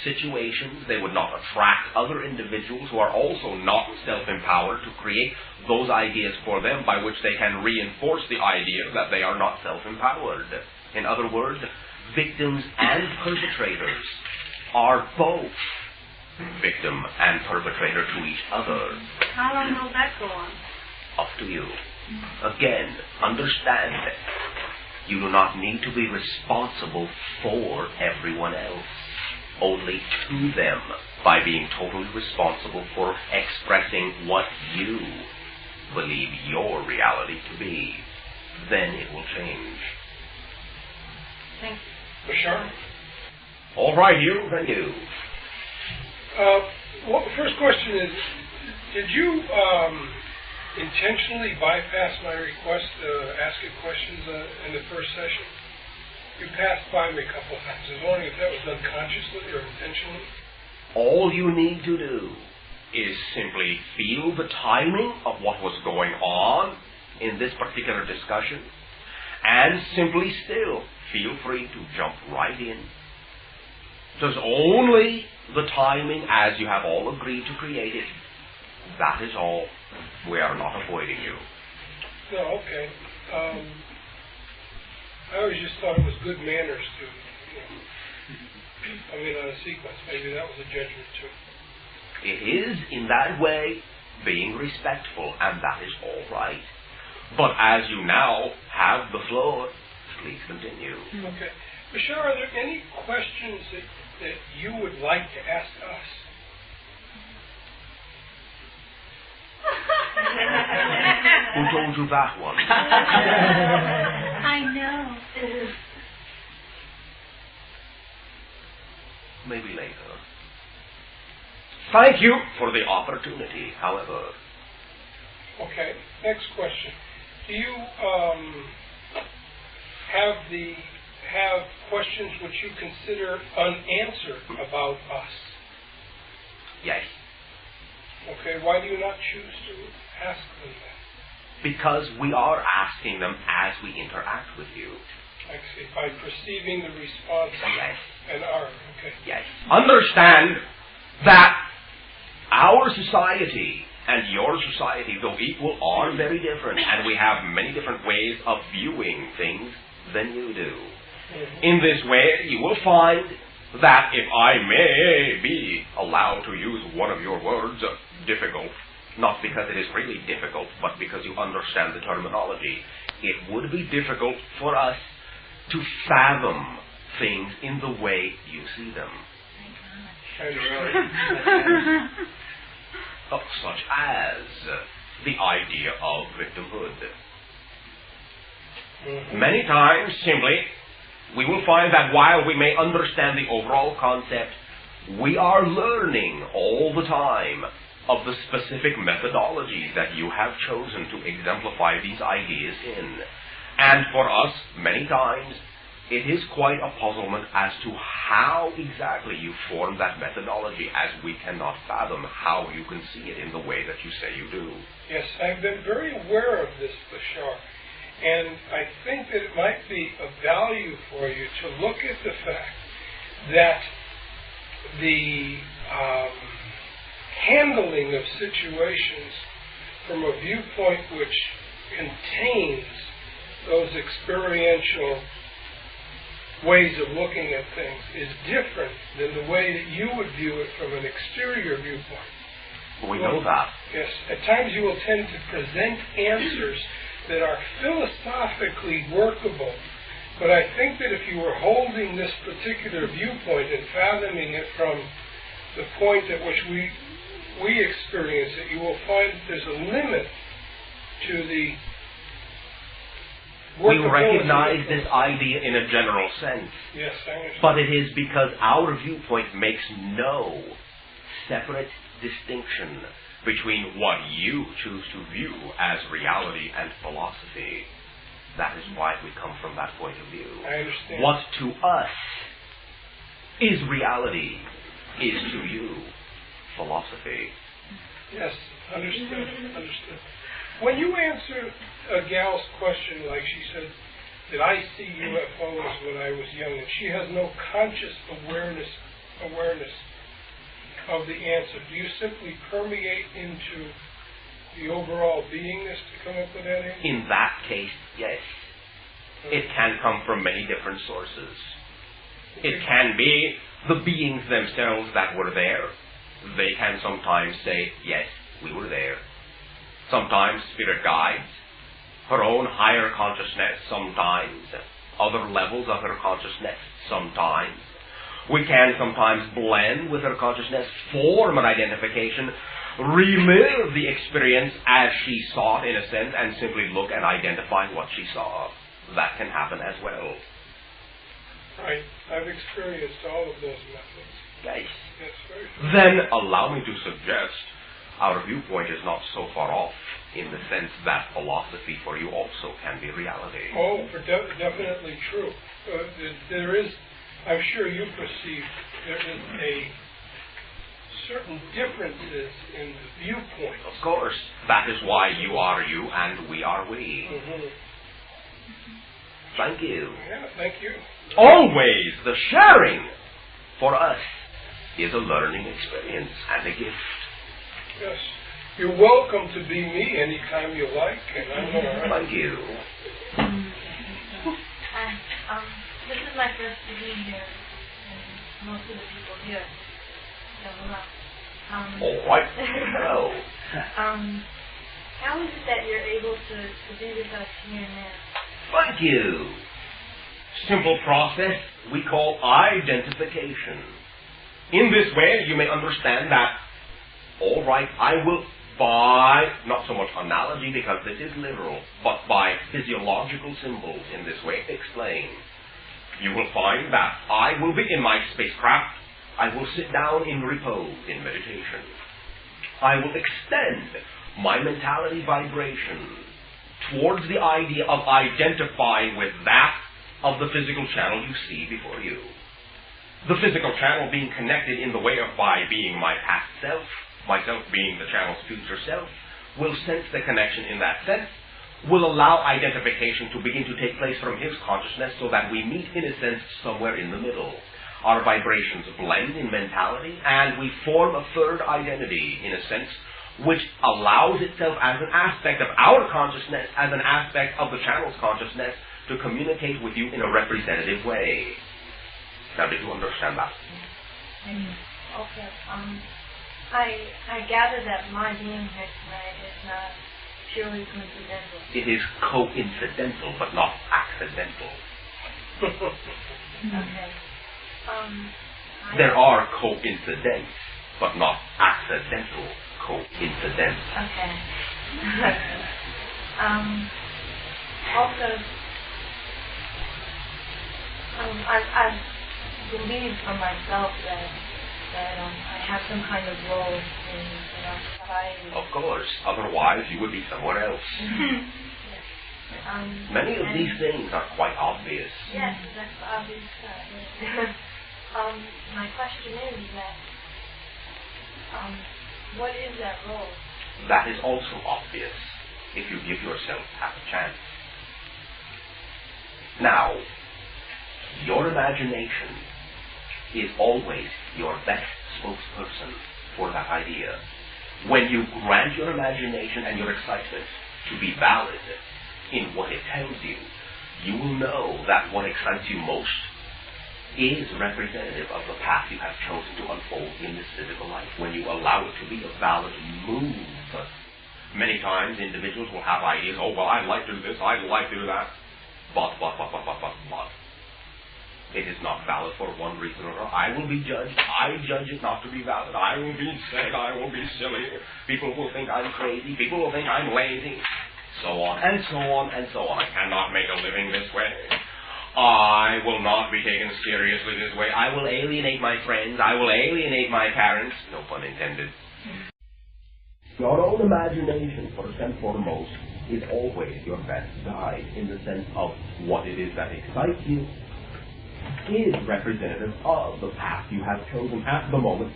[SPEAKER 2] situations, they would not attract other individuals who are also not self-empowered to create those ideas for them by which they can reinforce the idea that they are not self-empowered. In other words, victims and perpetrators are both victim and perpetrator to each other.
[SPEAKER 9] How long will that go on?
[SPEAKER 2] Up to you. Again, understand that you do not need to be responsible for everyone else, only to them by being totally responsible for expressing what you believe your reality to be. Then it will change.
[SPEAKER 9] Thank you.
[SPEAKER 10] Bashar?
[SPEAKER 2] All right, you, then you.
[SPEAKER 10] Well, the first question is, did you intentionally bypass my request asking questions in the first session? You passed by me a couple of times. I was wondering if that was done consciously or intentionally.
[SPEAKER 2] All you need to do is simply feel the timing of what was going on in this particular discussion, and simply still feel free to jump right in. There's only the timing as you have all agreed to create it. That is all. We are not avoiding you.
[SPEAKER 10] No, okay. I always just thought it was good manners to, come in on a sequence. Maybe that was a judgment too.
[SPEAKER 2] It is, in that way, being respectful, and that is all right. But as you now have the floor, please continue.
[SPEAKER 10] Okay. Bashar, are there any questions that you would like to ask us?
[SPEAKER 2] Who told you that one?
[SPEAKER 5] I know.
[SPEAKER 2] Maybe later. Thank you for the opportunity, however.
[SPEAKER 10] Okay. Next question. Do you have questions which you consider unanswered about us?
[SPEAKER 2] Yes.
[SPEAKER 10] Okay. Why do you not choose to ask them that?
[SPEAKER 2] Because we are asking them as we interact with you.
[SPEAKER 10] I see. By perceiving the response.
[SPEAKER 2] Yes.
[SPEAKER 10] And our. Okay.
[SPEAKER 2] Yes. Understand that our society and your society, though equal, are very different, and we have many different ways of viewing things than you do. In this way, you will find that if I may be allowed to use one of your words, difficult, not because it is really difficult, but because you understand the terminology, it would be difficult for us to fathom things in the way you see them. Such as the idea of victimhood. Many times, simply, we will find that while we may understand the overall concept, we are learning all the time of the specific methodologies that you have chosen to exemplify these ideas in. And for us, many times, it is quite a puzzlement as to how exactly you form that methodology, as we cannot fathom how you can see it in the way that you say you do.
[SPEAKER 10] Yes, I've been very aware of this, Bashar. And I think that it might be of value for you to look at the fact that the handling of situations from a viewpoint which contains those experiential ways of looking at things is different than the way that you would view it from an exterior viewpoint.
[SPEAKER 2] We know that.
[SPEAKER 10] Yes. At times you will tend to present answers that are philosophically workable. But I think that if you were holding this particular viewpoint and fathoming it from the point at which we experience it, you will find that there's a limit to the
[SPEAKER 2] we recognize this idea in a general sense.
[SPEAKER 10] Yes, I understand.
[SPEAKER 2] But it is because our viewpoint makes no separate distinction between what you choose to view as reality and philosophy. That is why we come from that point of view.
[SPEAKER 10] I understand.
[SPEAKER 2] What to us is reality, is to you philosophy. philosophy.
[SPEAKER 10] Yes, understood. When you answer a gal's question, like she said, did I see UFOs when I was young, and she has no conscious awareness of the answer, do you simply permeate into the overall beingness to come up with that answer?
[SPEAKER 2] In that case, yes. It can come from many different sources. It can be the beings themselves that were there. They can sometimes say, yes, we were there. Sometimes spirit guides, her own higher consciousness sometimes, other levels of her consciousness sometimes. We can sometimes blend with her consciousness, form an identification, relive the experience as she saw it in a sense, and simply look and identify what she saw. That can happen as well.
[SPEAKER 10] Right. I've experienced all of those methods.
[SPEAKER 2] Yes.
[SPEAKER 10] Yes, very true.
[SPEAKER 2] Then allow me to suggest our viewpoint is not so far off, in the sense that philosophy for you also can be reality.
[SPEAKER 10] Oh, definitely true. There is, I'm sure you perceive, there is a certain differences in the viewpoint.
[SPEAKER 2] Of course. That is why you are you and we are we.
[SPEAKER 10] Mm-hmm.
[SPEAKER 2] Thank you.
[SPEAKER 10] Yeah, thank you.
[SPEAKER 2] Always the sharing for us is a learning experience and a gift.
[SPEAKER 10] Yes. You're welcome to be me anytime you like, and I'm all right.
[SPEAKER 2] Thank you.
[SPEAKER 9] Hi. This is my first meeting here, and most of the people here don't know.
[SPEAKER 2] All right. Hello.
[SPEAKER 9] How is it that you're able to do this out here and there?
[SPEAKER 2] Thank you. Simple process we call identification. In this way, you may understand that, all right, I will, by, not so much analogy because this is literal, but by physiological symbols in this way explain. You will find that I will be in my spacecraft. I will sit down in repose, in meditation. I will extend my mentality vibration towards the idea of identifying with that of the physical channel you see before you. The physical channel being connected in the way of by being my past self, myself being the channel's future self, will sense the connection in that sense, will allow identification to begin to take place from his consciousness so that we meet, in a sense, somewhere in the middle. Our vibrations blend in mentality, and we form a third identity, in a sense, which allows itself as an aspect of our consciousness, as an aspect of the channel's consciousness, to communicate with you in a representative way. Now, did you understand that?
[SPEAKER 9] Okay. I gather that my being here tonight is not purely coincidental.
[SPEAKER 2] It is coincidental, but not accidental.
[SPEAKER 9] Okay.
[SPEAKER 2] There are coincidents, but not accidental coincidence.
[SPEAKER 9] Okay. Also, I believe for myself that I have some kind of role in our society.
[SPEAKER 2] Of course. Otherwise, you would be somewhere else. Many of these things are quite obvious.
[SPEAKER 9] Yes, that's obvious. My question is that, what is that role?
[SPEAKER 2] That is also obvious, if you give yourself half a chance. Now, your imagination is always your best spokesperson for that idea. When you grant your imagination and your excitement to be valid in what it tells you, you will know that what excites you most is representative of the path you have chosen to unfold in this physical life. When you allow it to be a valid move, many times individuals will have ideas, oh, well, I'd like to do this, I'd like to do that, but. It is not valid for one reason or another. I will be judged. I judge it not to be valid. I will be sick. I will be silly. People will think I'm crazy. People will think I'm lazy. So on and so on and so on. I cannot make a living this way. I will not be taken seriously this way. I will alienate my friends. I will alienate my parents. No pun intended. Your own imagination, first and foremost, is always your best guide in the sense of what it is that excites you, is representative of the path you have chosen at the moment.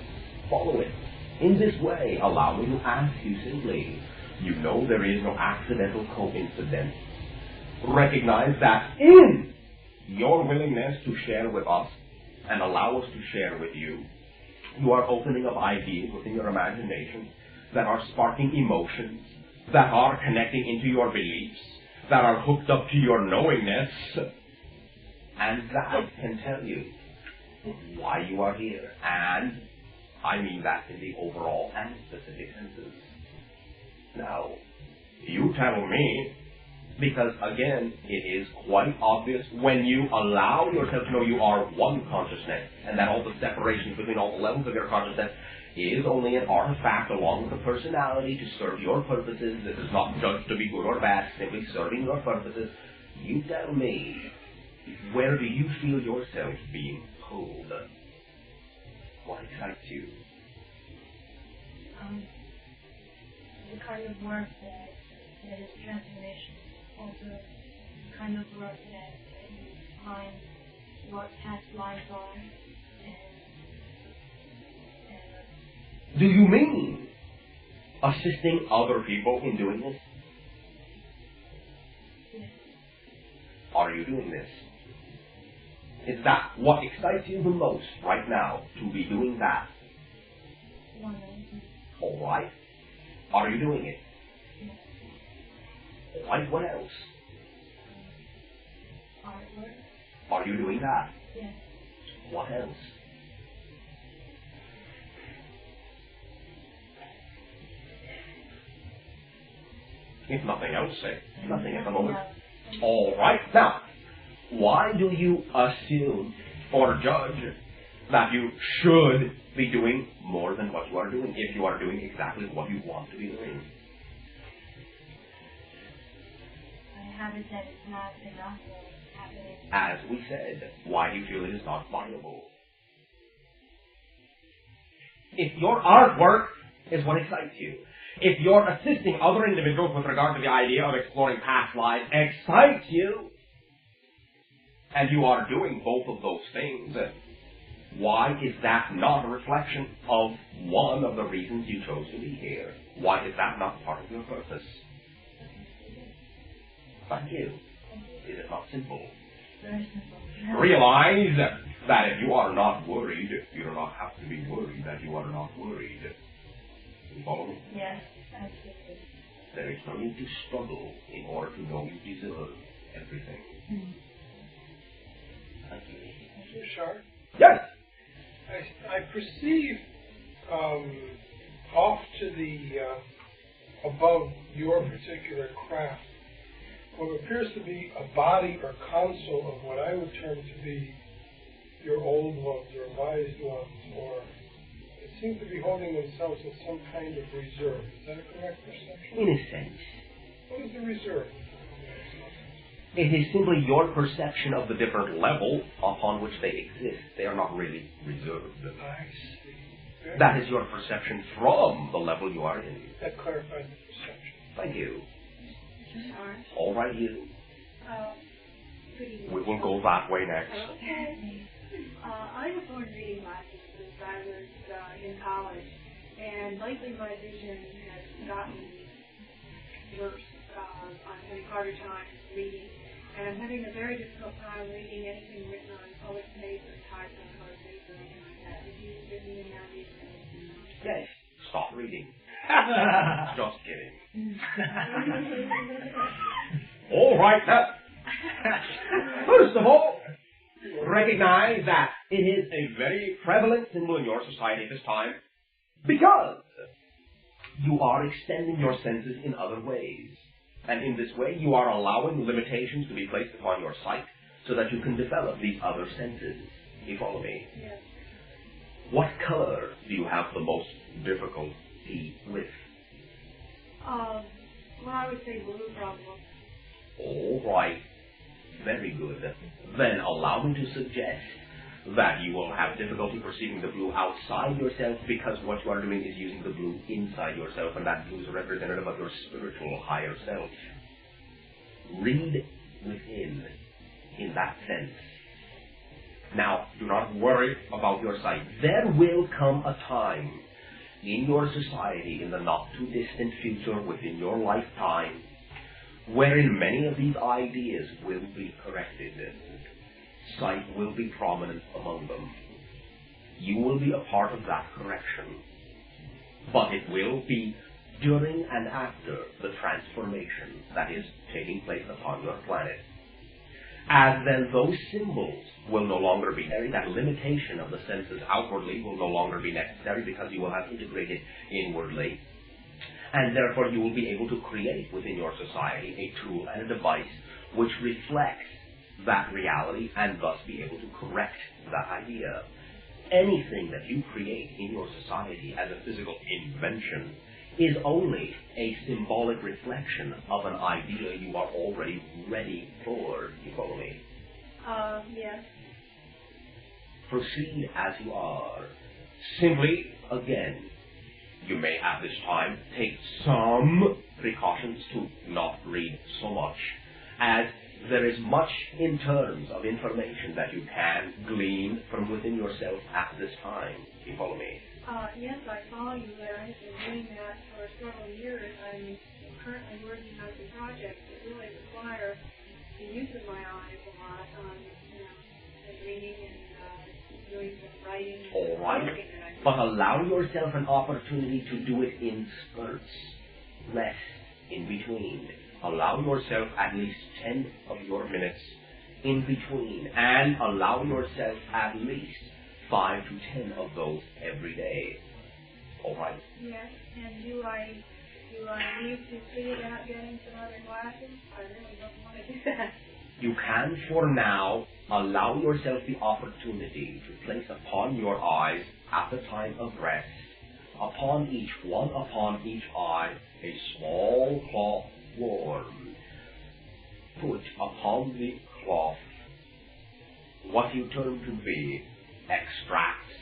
[SPEAKER 2] Follow it. In this way, allow me to ask you simply, you know there is no accidental coincidence. Recognize that in your willingness to share with us and allow us to share with you, you are opening up ideas within your imagination that are sparking emotions, that are connecting into your beliefs, that are hooked up to your knowingness, and that can tell you why you are here. And I mean that in the overall and specific senses. Now, you tell me, because again, it is quite obvious when you allow yourself to know you are one consciousness, and that all the separations between all the levels of your consciousness is only an artifact along with the personality to serve your purposes. This is not judged to be good or bad, simply serving your purposes. You tell me, where do you feel yourself being pulled? What excites you?
[SPEAKER 9] The kind of work that is transformation. Also, the kind of work that you find what past lives are.
[SPEAKER 2] Do you mean assisting other people in doing this?
[SPEAKER 9] Yes.
[SPEAKER 2] Are you doing this? Is that what excites you the most right now, to be doing that? All right. Are you doing it?
[SPEAKER 9] Yes.
[SPEAKER 2] All right, what else?
[SPEAKER 9] Artwork.
[SPEAKER 2] Are you doing that?
[SPEAKER 9] Yes.
[SPEAKER 2] What else? If nothing else, say nothing at the moment. All right. Now, why do you assume or judge that you should be doing more than what you are doing if you are doing exactly what you want to be doing?
[SPEAKER 9] I have it that it's not enough or happening.
[SPEAKER 2] As we said, why do you feel it is not viable? If your artwork is what excites you, if you're assisting other individuals with regard to the idea of exploring past lives excites you, and you are doing both of those things, why is that not a reflection of one of the reasons you chose to be here? Why is that not part of your purpose? Thank you. Is it not simple?
[SPEAKER 9] Very simple.
[SPEAKER 2] Realize that if you are not worried, you do not have to be worried that you are not worried. You follow me?
[SPEAKER 9] Yes, absolutely.
[SPEAKER 2] There is no need to struggle in order to know you deserve everything.
[SPEAKER 9] Mm-hmm.
[SPEAKER 2] Thank you.
[SPEAKER 10] Bashar,
[SPEAKER 2] Yes!
[SPEAKER 10] I perceive off to the above your particular craft what appears to be a body or council of what I would term to be your old ones or wise ones, or they seem to be holding themselves in some kind of reserve. Is that a correct perception?
[SPEAKER 2] In a sense.
[SPEAKER 10] What is the reserve?
[SPEAKER 2] It is simply your perception of the different level upon which they exist. They are not really reserved.
[SPEAKER 10] I see.
[SPEAKER 2] That is your perception from the level you are in.
[SPEAKER 10] That clarifies the perception.
[SPEAKER 2] Thank you.
[SPEAKER 9] Sure.
[SPEAKER 2] All right, you.
[SPEAKER 9] Good evening.
[SPEAKER 2] We will go that way next.
[SPEAKER 9] Okay. I was on reading glasses since I was in college, and lately my vision has gotten worse. I'm having a harder time reading, and I'm having a very difficult time reading anything written on colored paper, typed on colored paper, or anything like that. Would you give me an idea of anything?
[SPEAKER 2] Yes. Stop reading. Just kidding. All right, now. First of all, recognize that it is a very prevalent symbol in your society at this time because you are extending your senses in other ways. And in this way, you are allowing limitations to be placed upon your sight so that you can develop these other senses. You follow me?
[SPEAKER 9] Yes.
[SPEAKER 2] What color do you have the most difficulty with?
[SPEAKER 9] Well, I would say blue probably.
[SPEAKER 2] All right. Very good. Then allow me to suggest that you will have difficulty perceiving the blue outside yourself because what you are doing is using the blue inside yourself, and that blue is representative of your spiritual higher self. Read within in that sense. Now, do not worry about your sight. There will come a time in your society in the not-too-distant future within your lifetime, wherein many of these ideas will be corrected. Sight will be prominent among them. You will be a part of that correction. But it will be during and after the transformation that is taking place upon your planet. As then those symbols will no longer be necessary, that limitation of the senses outwardly will no longer be necessary because you will have integrated inwardly. And therefore you will be able to create within your society a tool and a device which reflects that reality and thus be able to correct that idea. Anything that you create in your society as a physical invention is only a symbolic reflection of an idea you are already ready for. You follow me?
[SPEAKER 9] Yes.
[SPEAKER 2] Proceed as you are. Simply, again, you may at this time take some precautions to not read so much, as there is much in terms of information that you can glean from within yourself at this time. You follow me?
[SPEAKER 9] Yes, I follow you there. I've been doing that for several years. I'm currently working on some projects that really require the use of my eyes a lot, and reading and doing some writing.
[SPEAKER 2] All right. But allow yourself an opportunity to do it in spurts, less in between. Allow yourself at least 10 of your minutes in between, and allow yourself at least 5 to 10 of those every day. All right?
[SPEAKER 9] Yes. And do I need to see about getting some other glasses? I really don't want to do that.
[SPEAKER 2] You can, for now, allow yourself the opportunity to place upon your eyes, at the time of rest, upon each eye, a small cloth worm. Put upon the cloth what you term to be extracts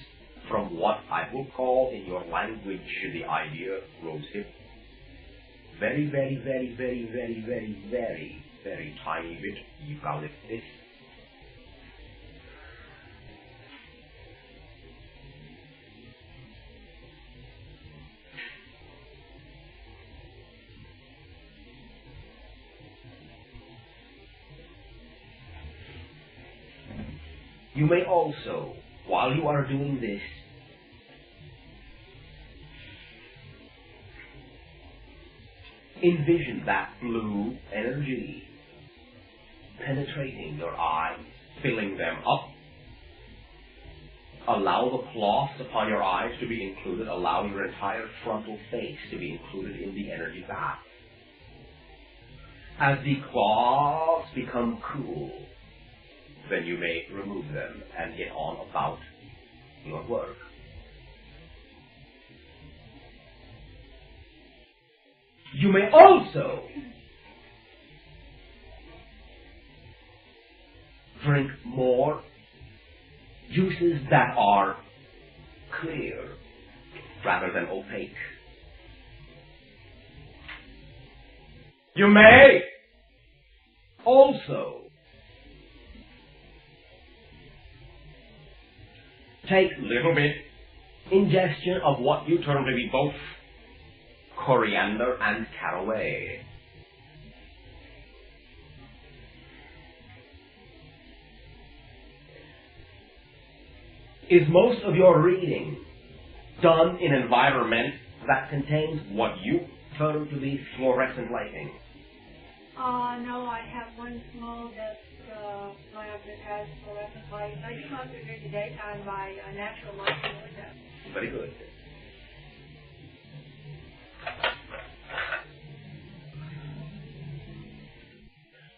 [SPEAKER 2] from what I will call in your language the idea rosehip. Very, very, very, very, very, very, very, very tiny bit eucalyptus. You may also, while you are doing this, envision that blue energy penetrating your eyes, filling them up. Allow the cloths upon your eyes to be included. Allow your entire frontal face to be included in the energy bath. As the cloths become cool, then you may remove them and get on about your work. You may also drink more juices that are clear rather than opaque. You may also take little bit ingestion of what you term to be both coriander and caraway. Is most of your reading done in an environment that contains what you term to be fluorescent lighting?
[SPEAKER 9] No, I have one small desk lamp that has fluorescent light. I do most of it during the daytime by natural light in the window.
[SPEAKER 2] Very good.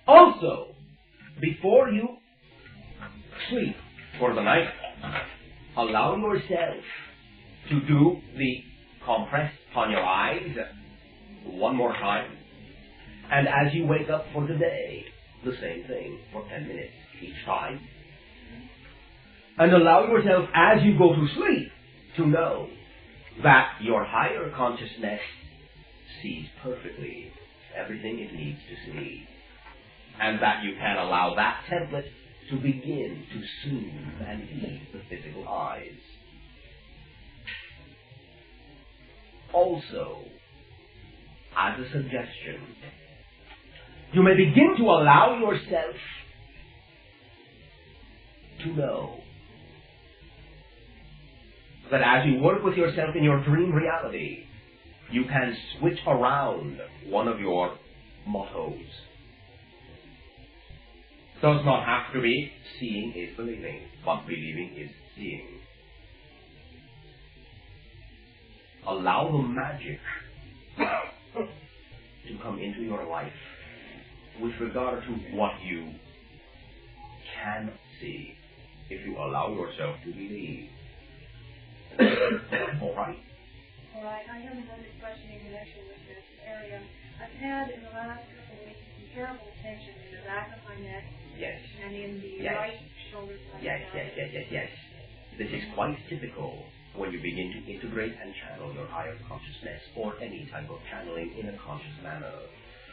[SPEAKER 2] Also, before you sleep for the night, allow yourself to do the compress upon your eyes one more time. And as you wake up for the day, the same thing for 10 minutes each time. And allow yourself, as you go to sleep, to know that your higher consciousness sees perfectly everything it needs to see. And that you can allow that template to begin to soothe and ease the physical eyes. Also, as a suggestion, you may begin to allow yourself to know that as you work with yourself in your dream reality, you can switch around one of your mottos. Does not have to be seeing is believing, but believing is seeing. Allow the magic to come into your life with regard to what you can see if you allow yourself to believe. All right.
[SPEAKER 9] All right. I have another question in connection with this area. I've had in the last couple of weeks some terrible tension in the back of my neck.
[SPEAKER 2] Yes.
[SPEAKER 9] And in the
[SPEAKER 2] Yes.
[SPEAKER 9] right shoulder.
[SPEAKER 2] Yes. This is quite typical when you begin to integrate and channel your higher consciousness or any type of channeling in a conscious manner.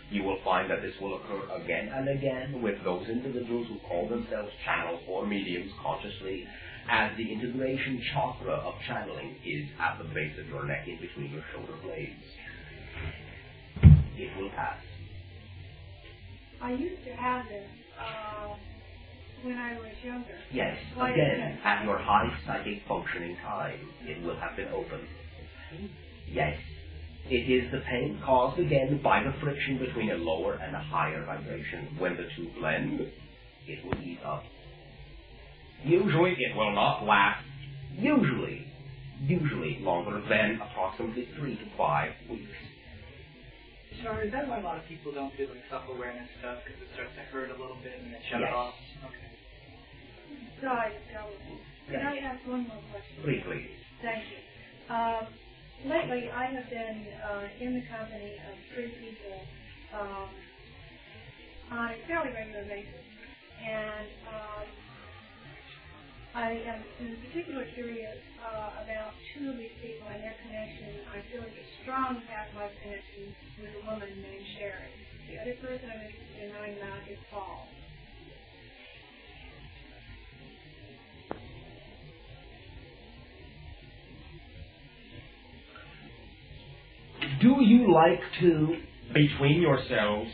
[SPEAKER 2] You will find that this will occur again and again with those individuals who call themselves channels or mediums consciously, as the integration chakra of channeling is at the base of your neck in between your shoulder blades. It will pass.
[SPEAKER 9] I used to have this when I was younger.
[SPEAKER 2] Yes, again, at your high psychic functioning time, it will have been open. Yes, it is the pain caused again by the friction between a lower and a higher vibration. When the two blend, it will ease up. Usually it will not last, usually longer than approximately 3 to 5 weeks.
[SPEAKER 8] Sure, is that why a lot of people don't do like self-awareness stuff, because it starts to hurt a little bit and then shut it off? Okay.
[SPEAKER 9] Right, Can I ask one more question?
[SPEAKER 2] Please.
[SPEAKER 9] Thank you. Lately, I have been in the company of 3 people on a fairly regular basis, and I am in particular curious about 2 of these people and their connection. I feel like a strong past life connection with a woman named Sherry. The other person I'm interested in knowing about is Paul.
[SPEAKER 2] Do you like to, between yourselves,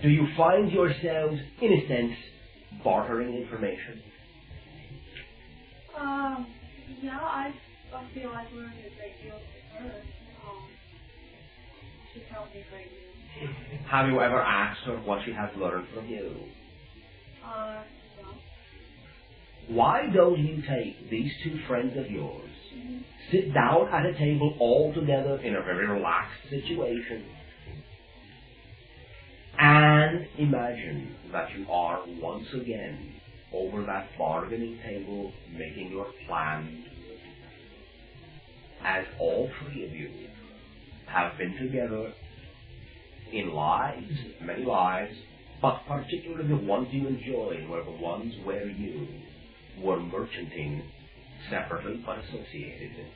[SPEAKER 2] do you find yourselves, in a sense, bartering information?
[SPEAKER 9] Yeah, I feel I've learned a great deal from her. She's helped me a great deal.
[SPEAKER 2] Have you ever asked her what she has learned from you?
[SPEAKER 9] No.
[SPEAKER 2] Why don't you take these 2 friends of yours, sit down at a table all together in a very relaxed situation, and imagine that you are once again over that bargaining table making your plans, as all 3 of you have been together in lives, many lives, but particularly the ones you enjoy were the ones where you were merchanting separately but associated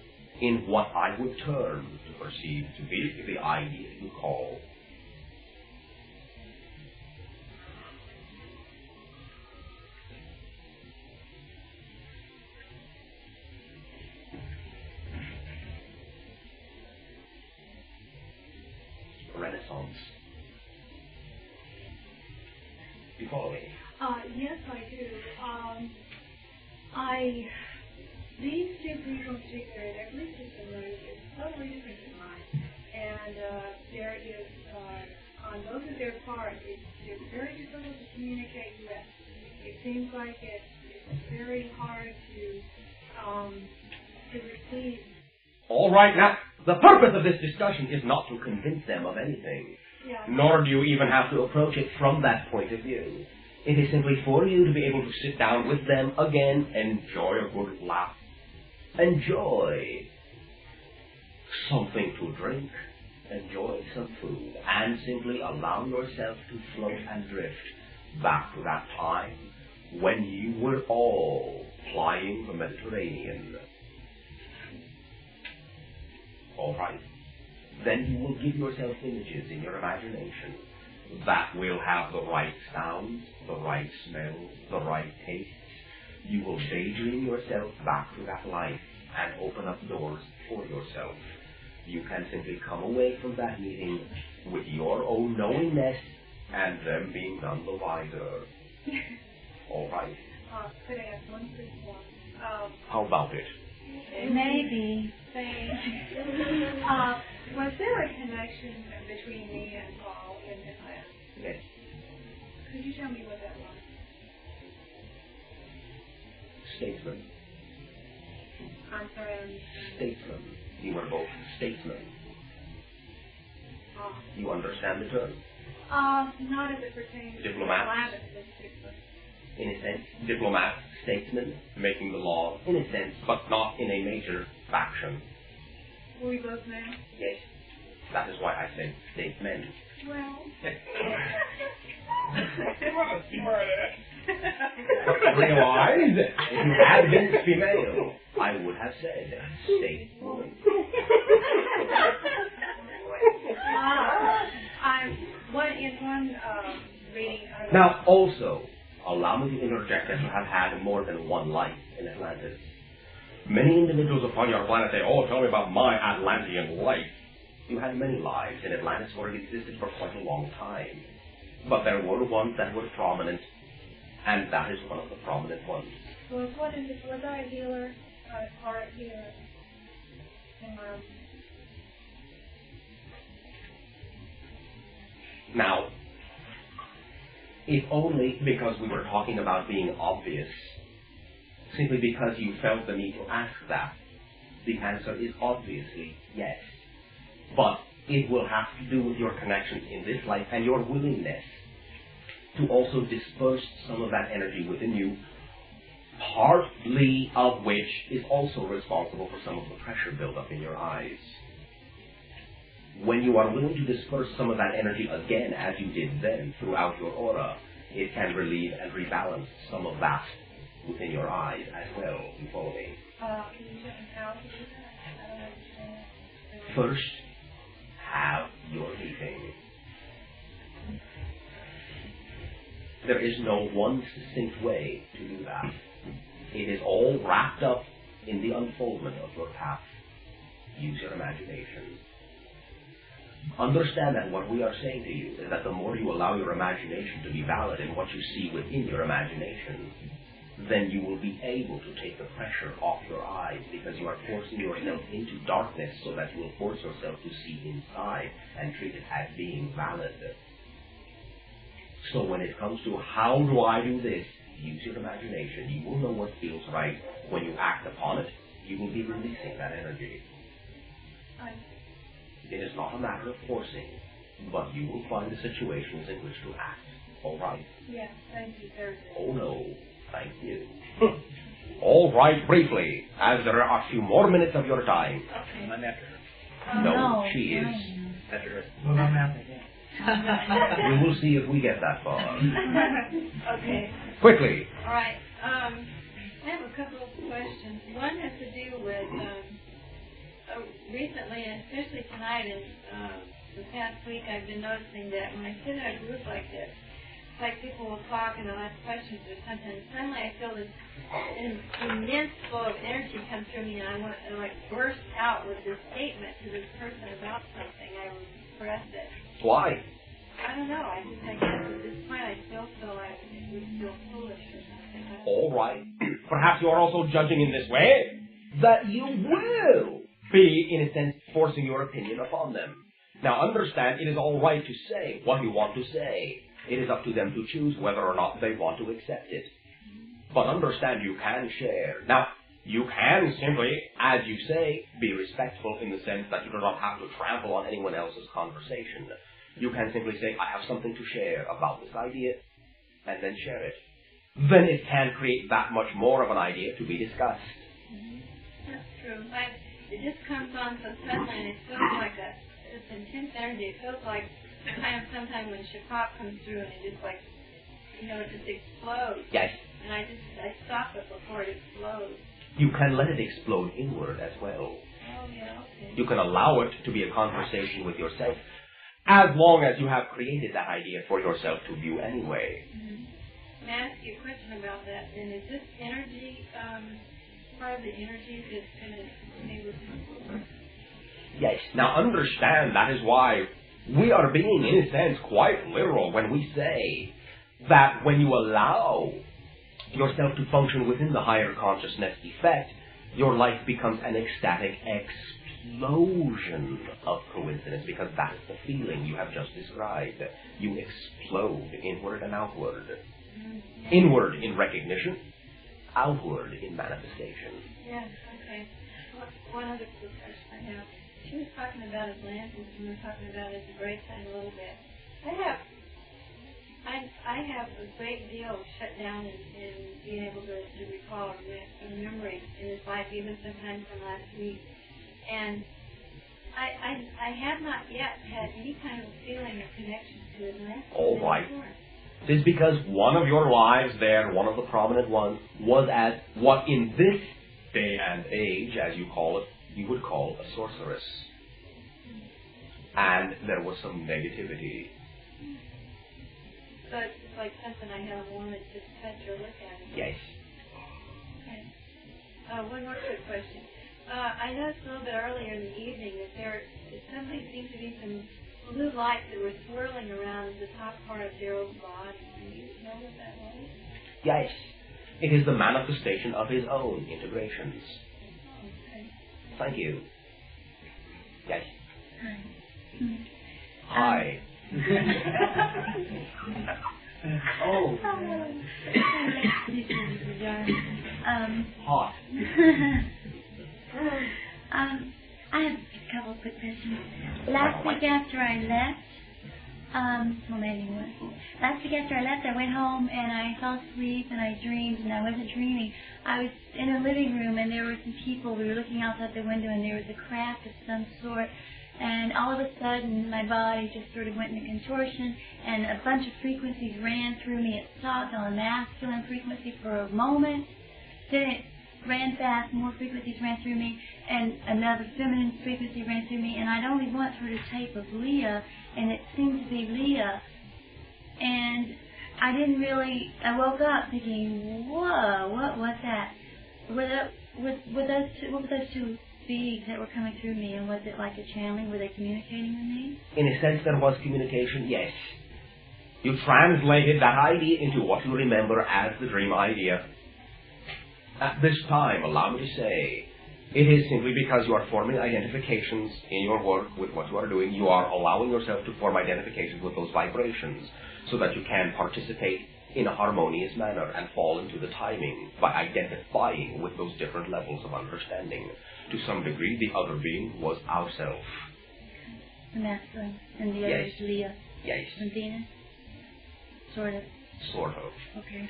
[SPEAKER 2] in what I would term to perceive to be the idea you call Renaissance. Do you follow me?
[SPEAKER 9] Yes, I do. These 2 people in particular, their belief system is totally different than mine. And there is, on both of their parts, it's very difficult to communicate with. It seems like it's very hard to receive.
[SPEAKER 2] All right, now, the purpose of this discussion is not to convince them of anything, nor do you even have to approach it from that point of view. It is simply for you to be able to sit down with them again, enjoy a good laugh, enjoy something to drink, enjoy some food, and simply allow yourself to float and drift back to that time when you were all flying the Mediterranean. All right. Then you will give yourself images in your imagination that will have the right sounds, the right smells, the right tastes. You will daydream yourself back to that life and open up doors for yourself you can simply come away from that meeting with your own knowingness and them being none the wiser. All right.
[SPEAKER 9] Could I ask one quick one?
[SPEAKER 2] How about it?
[SPEAKER 5] Maybe.
[SPEAKER 9] Was there a connection between me and Paul in the class?
[SPEAKER 2] Yes.
[SPEAKER 9] Could you tell me what that was?
[SPEAKER 2] Statesman.
[SPEAKER 9] I'm sorry, I understand.
[SPEAKER 2] Statesman. You were both statesmen.
[SPEAKER 9] Oh.
[SPEAKER 2] You understand the term?
[SPEAKER 9] Not as it pertains to
[SPEAKER 2] Diplomat.
[SPEAKER 9] Latin in particular.
[SPEAKER 2] In a sense, diplomat, statesman, making the law, in a sense, but not in a major faction.
[SPEAKER 9] Were we both men?
[SPEAKER 2] Yes. That is why I said statesmen.
[SPEAKER 9] Well.
[SPEAKER 10] What a smart ass.
[SPEAKER 2] Realize, if you had been female, I would have said stateswoman.
[SPEAKER 9] In one reading.
[SPEAKER 2] Now, also, allow me to interject that you have had more than one life in Atlantis. Many individuals upon your planet say, oh, tell me about my Atlantean life. You had many lives in Atlantis where it existed for quite a long time. But there were ones that were prominent, and that is one of the prominent ones.
[SPEAKER 9] Was I a healer? Art healer?
[SPEAKER 2] Now, if only because we were talking about being obvious, simply because you felt the need to ask that, the answer is obviously yes. But it will have to do with your connections in this life and your willingness to also disperse some of that energy within you, partly of which is also responsible for some of the pressure buildup in your eyes. When you are willing to disperse some of that energy again, as you did then, throughout your aura, it can relieve and rebalance some of that within your eyes as well. You follow me?
[SPEAKER 9] Can you tell me how to do that? I don't understand.
[SPEAKER 2] First, have your meeting. There is no one succinct way to do that. It is all wrapped up in the unfoldment of your path. Use your imagination. Understand that what we are saying to you is that the more you allow your imagination to be valid in what you see within your imagination, then you will be able to take the pressure off your eyes, because you are forcing yourself into darkness so that you will force yourself to see inside and treat it as being valid. So when it comes to how do I do this, use your imagination. You will know what feels right. When you act upon it, you will be releasing that energy. It is not a matter of forcing, but you will find the situations in which to act. All right?
[SPEAKER 9] Yes, thank you very much.
[SPEAKER 2] Oh, no. Thank you. All right, briefly, as there are a few more minutes of your time.
[SPEAKER 5] Okay.
[SPEAKER 4] I'm after her.
[SPEAKER 2] No, she is.
[SPEAKER 4] After her.
[SPEAKER 3] Well, I'm after that.
[SPEAKER 2] We will see if we get that far.
[SPEAKER 1] Okay.
[SPEAKER 2] Quickly.
[SPEAKER 1] All right. I have a couple of questions. One has to do with recently, and especially tonight and the past week, I've been noticing that when I sit in a group like this, it's like people will talk and I'll ask questions or something, and suddenly I feel this immense flow of energy come through me, and I want to like burst out with this statement to this person about something. I repress it.
[SPEAKER 2] Why?
[SPEAKER 1] I don't know. I guess at this point I still feel like it would feel foolish or something.
[SPEAKER 2] All right. Perhaps you are also judging in this way that you will be, in a sense, forcing your opinion upon them. Now, understand, it is all right to say what you want to say. It is up to them to choose whether or not they want to accept it. But understand, you can share. Now, you can simply, as you say, be respectful in the sense that you do not have to trample on anyone else's conversation. You can simply say, I have something to share about this idea, and then share it. Then it can create that much more of an idea to be discussed.
[SPEAKER 1] Mm-hmm. That's true. It just comes on so suddenly, and it feels like this intense energy. It feels like kind of sometime when Shapop comes through and it just like, it just explodes.
[SPEAKER 2] Yes.
[SPEAKER 1] And I stop it before it explodes.
[SPEAKER 2] You can let it explode inward as well.
[SPEAKER 1] Oh, yeah, okay.
[SPEAKER 2] You can allow it to be a conversation with yourself, as long as you have created that idea for yourself to view anyway.
[SPEAKER 1] Mm-hmm. May I ask you a question about that? And is this energy part of the energy that's going to stay with people?
[SPEAKER 2] Yes. Now understand, that is why we are being, in a sense, quite literal when we say that when you allow yourself to function within the higher consciousness effect, your life becomes an ecstatic explosion of coincidence, because that's the feeling you have just described. You explode inward and outward. Inward in recognition, outward in manifestation.
[SPEAKER 11] Yes, okay. One other quick question I have. She was talking about Atlantis, and we were talking about it at the break time a little bit. I have a great deal shut down in being able to recall remembering in this life, even sometimes from last week. And I have not yet had any kind of feeling of connection to Atlantis.
[SPEAKER 2] All right. It is because one of your lives there, one of the prominent ones, was as what in this day and age, as you call it, you would call a sorceress. And there was some negativity.
[SPEAKER 11] So it's like something I haven't wanted to touch or look at.
[SPEAKER 2] Yes.
[SPEAKER 11] Okay. One more quick question. I noticed a little bit earlier in the evening that there suddenly seemed to be some blue lights that were swirling around the top part of Daryl's body. Do you know what that was?
[SPEAKER 2] Yes. It is the manifestation of his own integrations.
[SPEAKER 11] Okay.
[SPEAKER 2] Thank you. Yes.
[SPEAKER 5] Hi.
[SPEAKER 2] Hi.
[SPEAKER 5] Oh.
[SPEAKER 2] Hot.
[SPEAKER 5] I have a couple of quick questions. Last week after I left, well, maybe more. Last week after I left, I went home and I fell asleep and I dreamed, and I wasn't dreaming. I was in a living room and there were some people. We were looking outside the window and there was a craft of some sort. And all of a sudden, my body just sort of went into contortion, and a bunch of frequencies ran through me. It stopped on a masculine frequency for a moment, then it ran fast, more frequencies ran through me, and another feminine frequency ran through me, and I'd only once heard a tape of Leah, and it seemed to be Leah. And I didn't really, I woke up thinking, whoa, what was that? What were those two beings that were coming through me, and was it like a channeling? Were they communicating with me?
[SPEAKER 2] In a sense, there was communication, yes. You translated that idea into what you remember as the dream idea. At this time, allow me to say, it is simply because you are forming identifications in your work with what you are doing. You are allowing yourself to form identifications with those vibrations so that you can participate in a harmonious manner and fall into the timing by identifying with those different levels of understanding. To some degree, the other being was ourself.
[SPEAKER 5] The masculine, and the other is Leah.
[SPEAKER 2] Yes.
[SPEAKER 5] And Venus? Sort of.
[SPEAKER 2] Sort of.
[SPEAKER 5] Okay.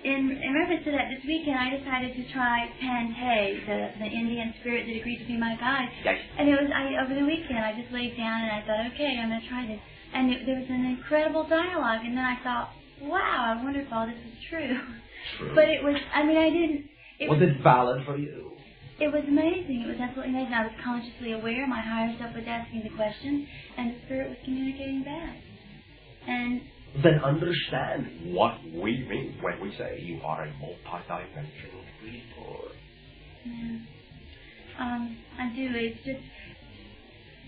[SPEAKER 5] In reference to that, this weekend I decided to try Pante, the Indian spirit that agreed to be my guide.
[SPEAKER 2] Yes.
[SPEAKER 5] And it was over the weekend I just laid down and I thought, okay, I'm going to try this. And there was an incredible dialogue, and then I thought, wow, I wonder if all this is true.
[SPEAKER 2] True.
[SPEAKER 5] But it was, I mean, I didn't.
[SPEAKER 2] Was it valid for you?
[SPEAKER 5] It was amazing. It was absolutely amazing. I was consciously aware. My higher self was asking the questions, and the spirit was communicating back. And
[SPEAKER 2] then understand what we mean when we say you are a multi-dimensional creator.
[SPEAKER 5] Yeah. I do. It's just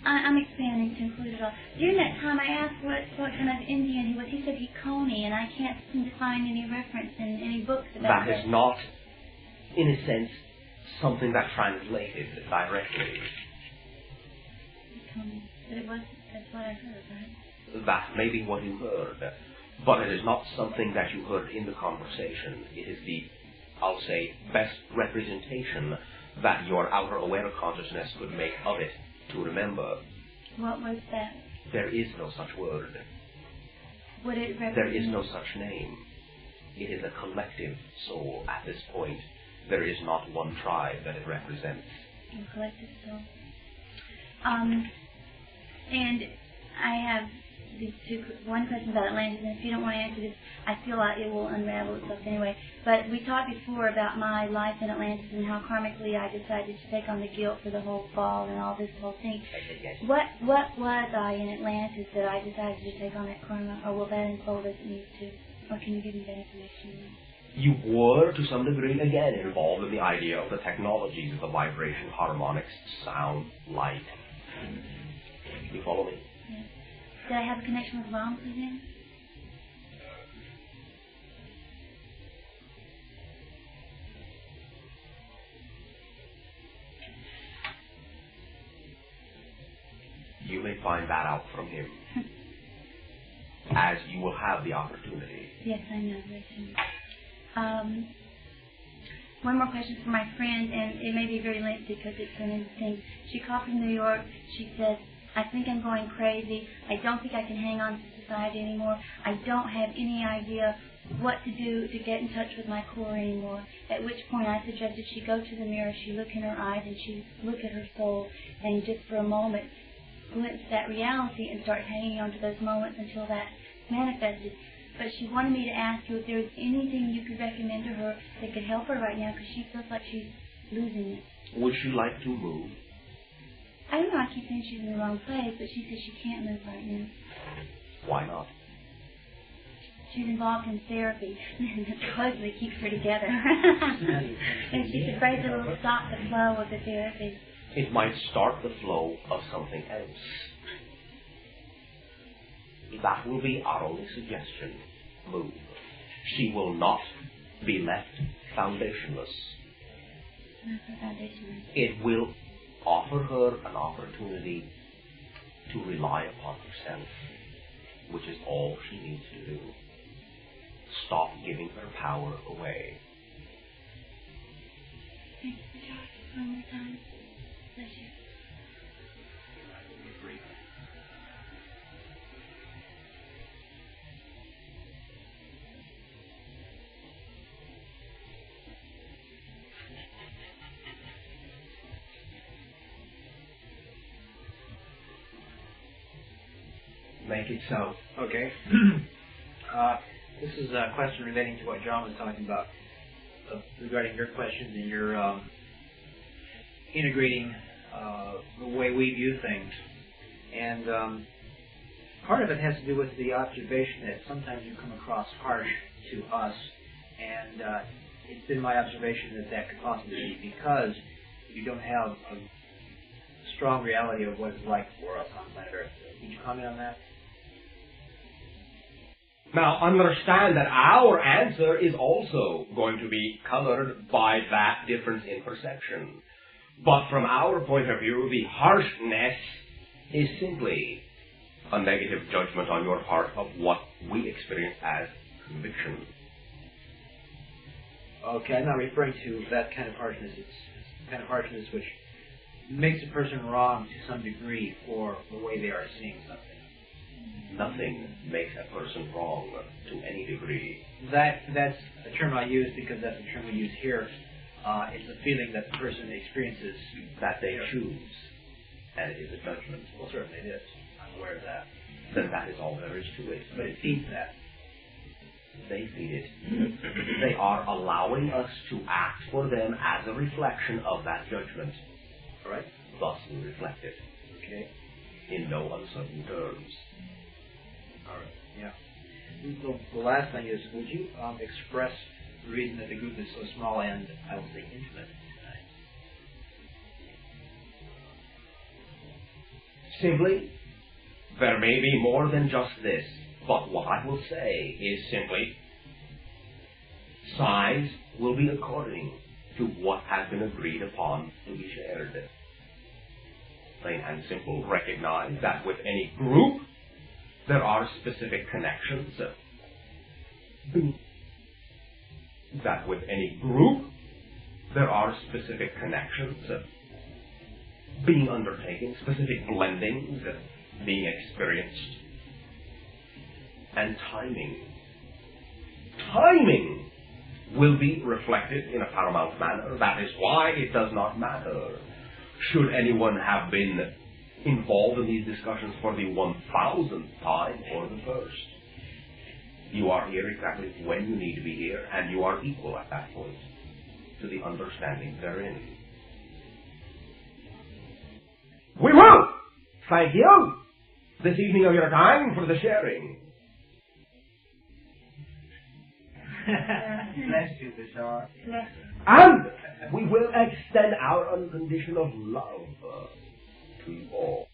[SPEAKER 5] I'm expanding to include it all. During that time, I asked what kind of Indian he was. He said Hikoni, and I can't seem to find any reference in any books about
[SPEAKER 2] that. That is not, in a sense, something that translated directly.
[SPEAKER 5] But it was, that's what I heard, right?
[SPEAKER 2] That may be what you heard, but it is not something that you heard in the conversation. It is the, I'll say, best representation that your outer aware consciousness could make of it to remember.
[SPEAKER 5] What was that?
[SPEAKER 2] There is no such word.
[SPEAKER 5] What it represents?
[SPEAKER 2] There is no such name. It is a collective soul at this point. There is not one tribe that it represents.
[SPEAKER 5] A collective soul. And I have one question about Atlantis, and if you don't want to answer this, I feel like it will unravel itself anyway. But we talked before about my life in Atlantis and how karmically I decided to take on the guilt for the whole fall and all this whole thing.
[SPEAKER 2] Yes.
[SPEAKER 5] What was I in Atlantis that I decided to take on that karma, or will that unfold as it needs to? Or can you give me that information?
[SPEAKER 2] you were, to some degree, again involved in the idea of the technologies, the vibration, harmonics, sound, light. You follow me?
[SPEAKER 5] Yes. Did I have a connection with Ram then?
[SPEAKER 2] You may find that out from him, as you will have the opportunity.
[SPEAKER 5] Yes, I know. One more question for my friend, and it may be very lengthy because it's an interesting. She called from New York. She said, I think I'm going crazy. I don't think I can hang on to society anymore. I don't have any idea what to do to get in touch with my core anymore. At which point I suggested she go to the mirror, she look in her eyes, and she look at her soul, and just for a moment glimpse that reality and start hanging on to those moments until that manifested. But she wanted me to ask you if there was anything you could recommend to her that could help her right now, because she feels like she's losing it.
[SPEAKER 2] Would she like to move?
[SPEAKER 5] I don't know, I keep saying she's in the wrong place, but she says she can't move right now.
[SPEAKER 2] Why not?
[SPEAKER 5] She's involved in therapy. That supposedly keeps her together. And she's afraid that it will stop the flow of the therapy.
[SPEAKER 2] It might start the flow of something else. That will be our only suggestion. Move. She will not be left foundationless. It will offer her an opportunity to rely upon herself, which is all she needs to do. Stop giving her power away.
[SPEAKER 5] Thank you, Bashar. One more time. Bless you.
[SPEAKER 2] Make it so.
[SPEAKER 4] Okay. This is a question relating to what John was talking about regarding your questions and your integrating the way we view things. And part of it has to do with the observation that sometimes you come across harsh to us, and it's been my observation that could possibly be because you don't have a strong reality of what it's like for us on planet Earth. Would you comment on that?
[SPEAKER 2] Now, understand that our answer is also going to be colored by that difference in perception. But from our point of view, the harshness is simply a negative judgment on your part of what we experience as conviction.
[SPEAKER 4] Okay, I'm not referring to that kind of harshness. It's kind of harshness which makes a person wrong to some degree for the way they are seeing something.
[SPEAKER 2] Nothing makes a person wrong to any degree.
[SPEAKER 4] That's a term I use because that's the term we use here. It's a feeling that the person experiences
[SPEAKER 2] that they choose, and it is a judgment.
[SPEAKER 4] Well, certainly it is. I'm aware of that.
[SPEAKER 2] Then that is all there is to it.
[SPEAKER 4] But it feeds that.
[SPEAKER 2] They feed it. They are allowing us to act for them as a reflection of that judgment.
[SPEAKER 4] All right?
[SPEAKER 2] Thus we reflect it.
[SPEAKER 4] Okay.
[SPEAKER 2] In no uncertain terms.
[SPEAKER 4] All right. Yeah. The last thing is, would you express the reason that the group is so small and, I will say, intimate tonight?
[SPEAKER 2] Simply, there may be more than just this, but what I will say is simply, size will be according to what has been agreed upon to be shared. Plain and simple, recognize that with any group, there are specific connections. That with any group, there are specific connections being undertaken, specific blendings being experienced, and timing. Timing will be reflected in a paramount manner. That is why it does not matter should anyone have been involved in these discussions for the 1000th time or the first. You are here exactly when you need to be here, and you are equal at that point to the understanding therein. We will thank you this evening of your time for the sharing.
[SPEAKER 3] Bless you, Bashar.
[SPEAKER 2] And we will extend our unconditional love to all.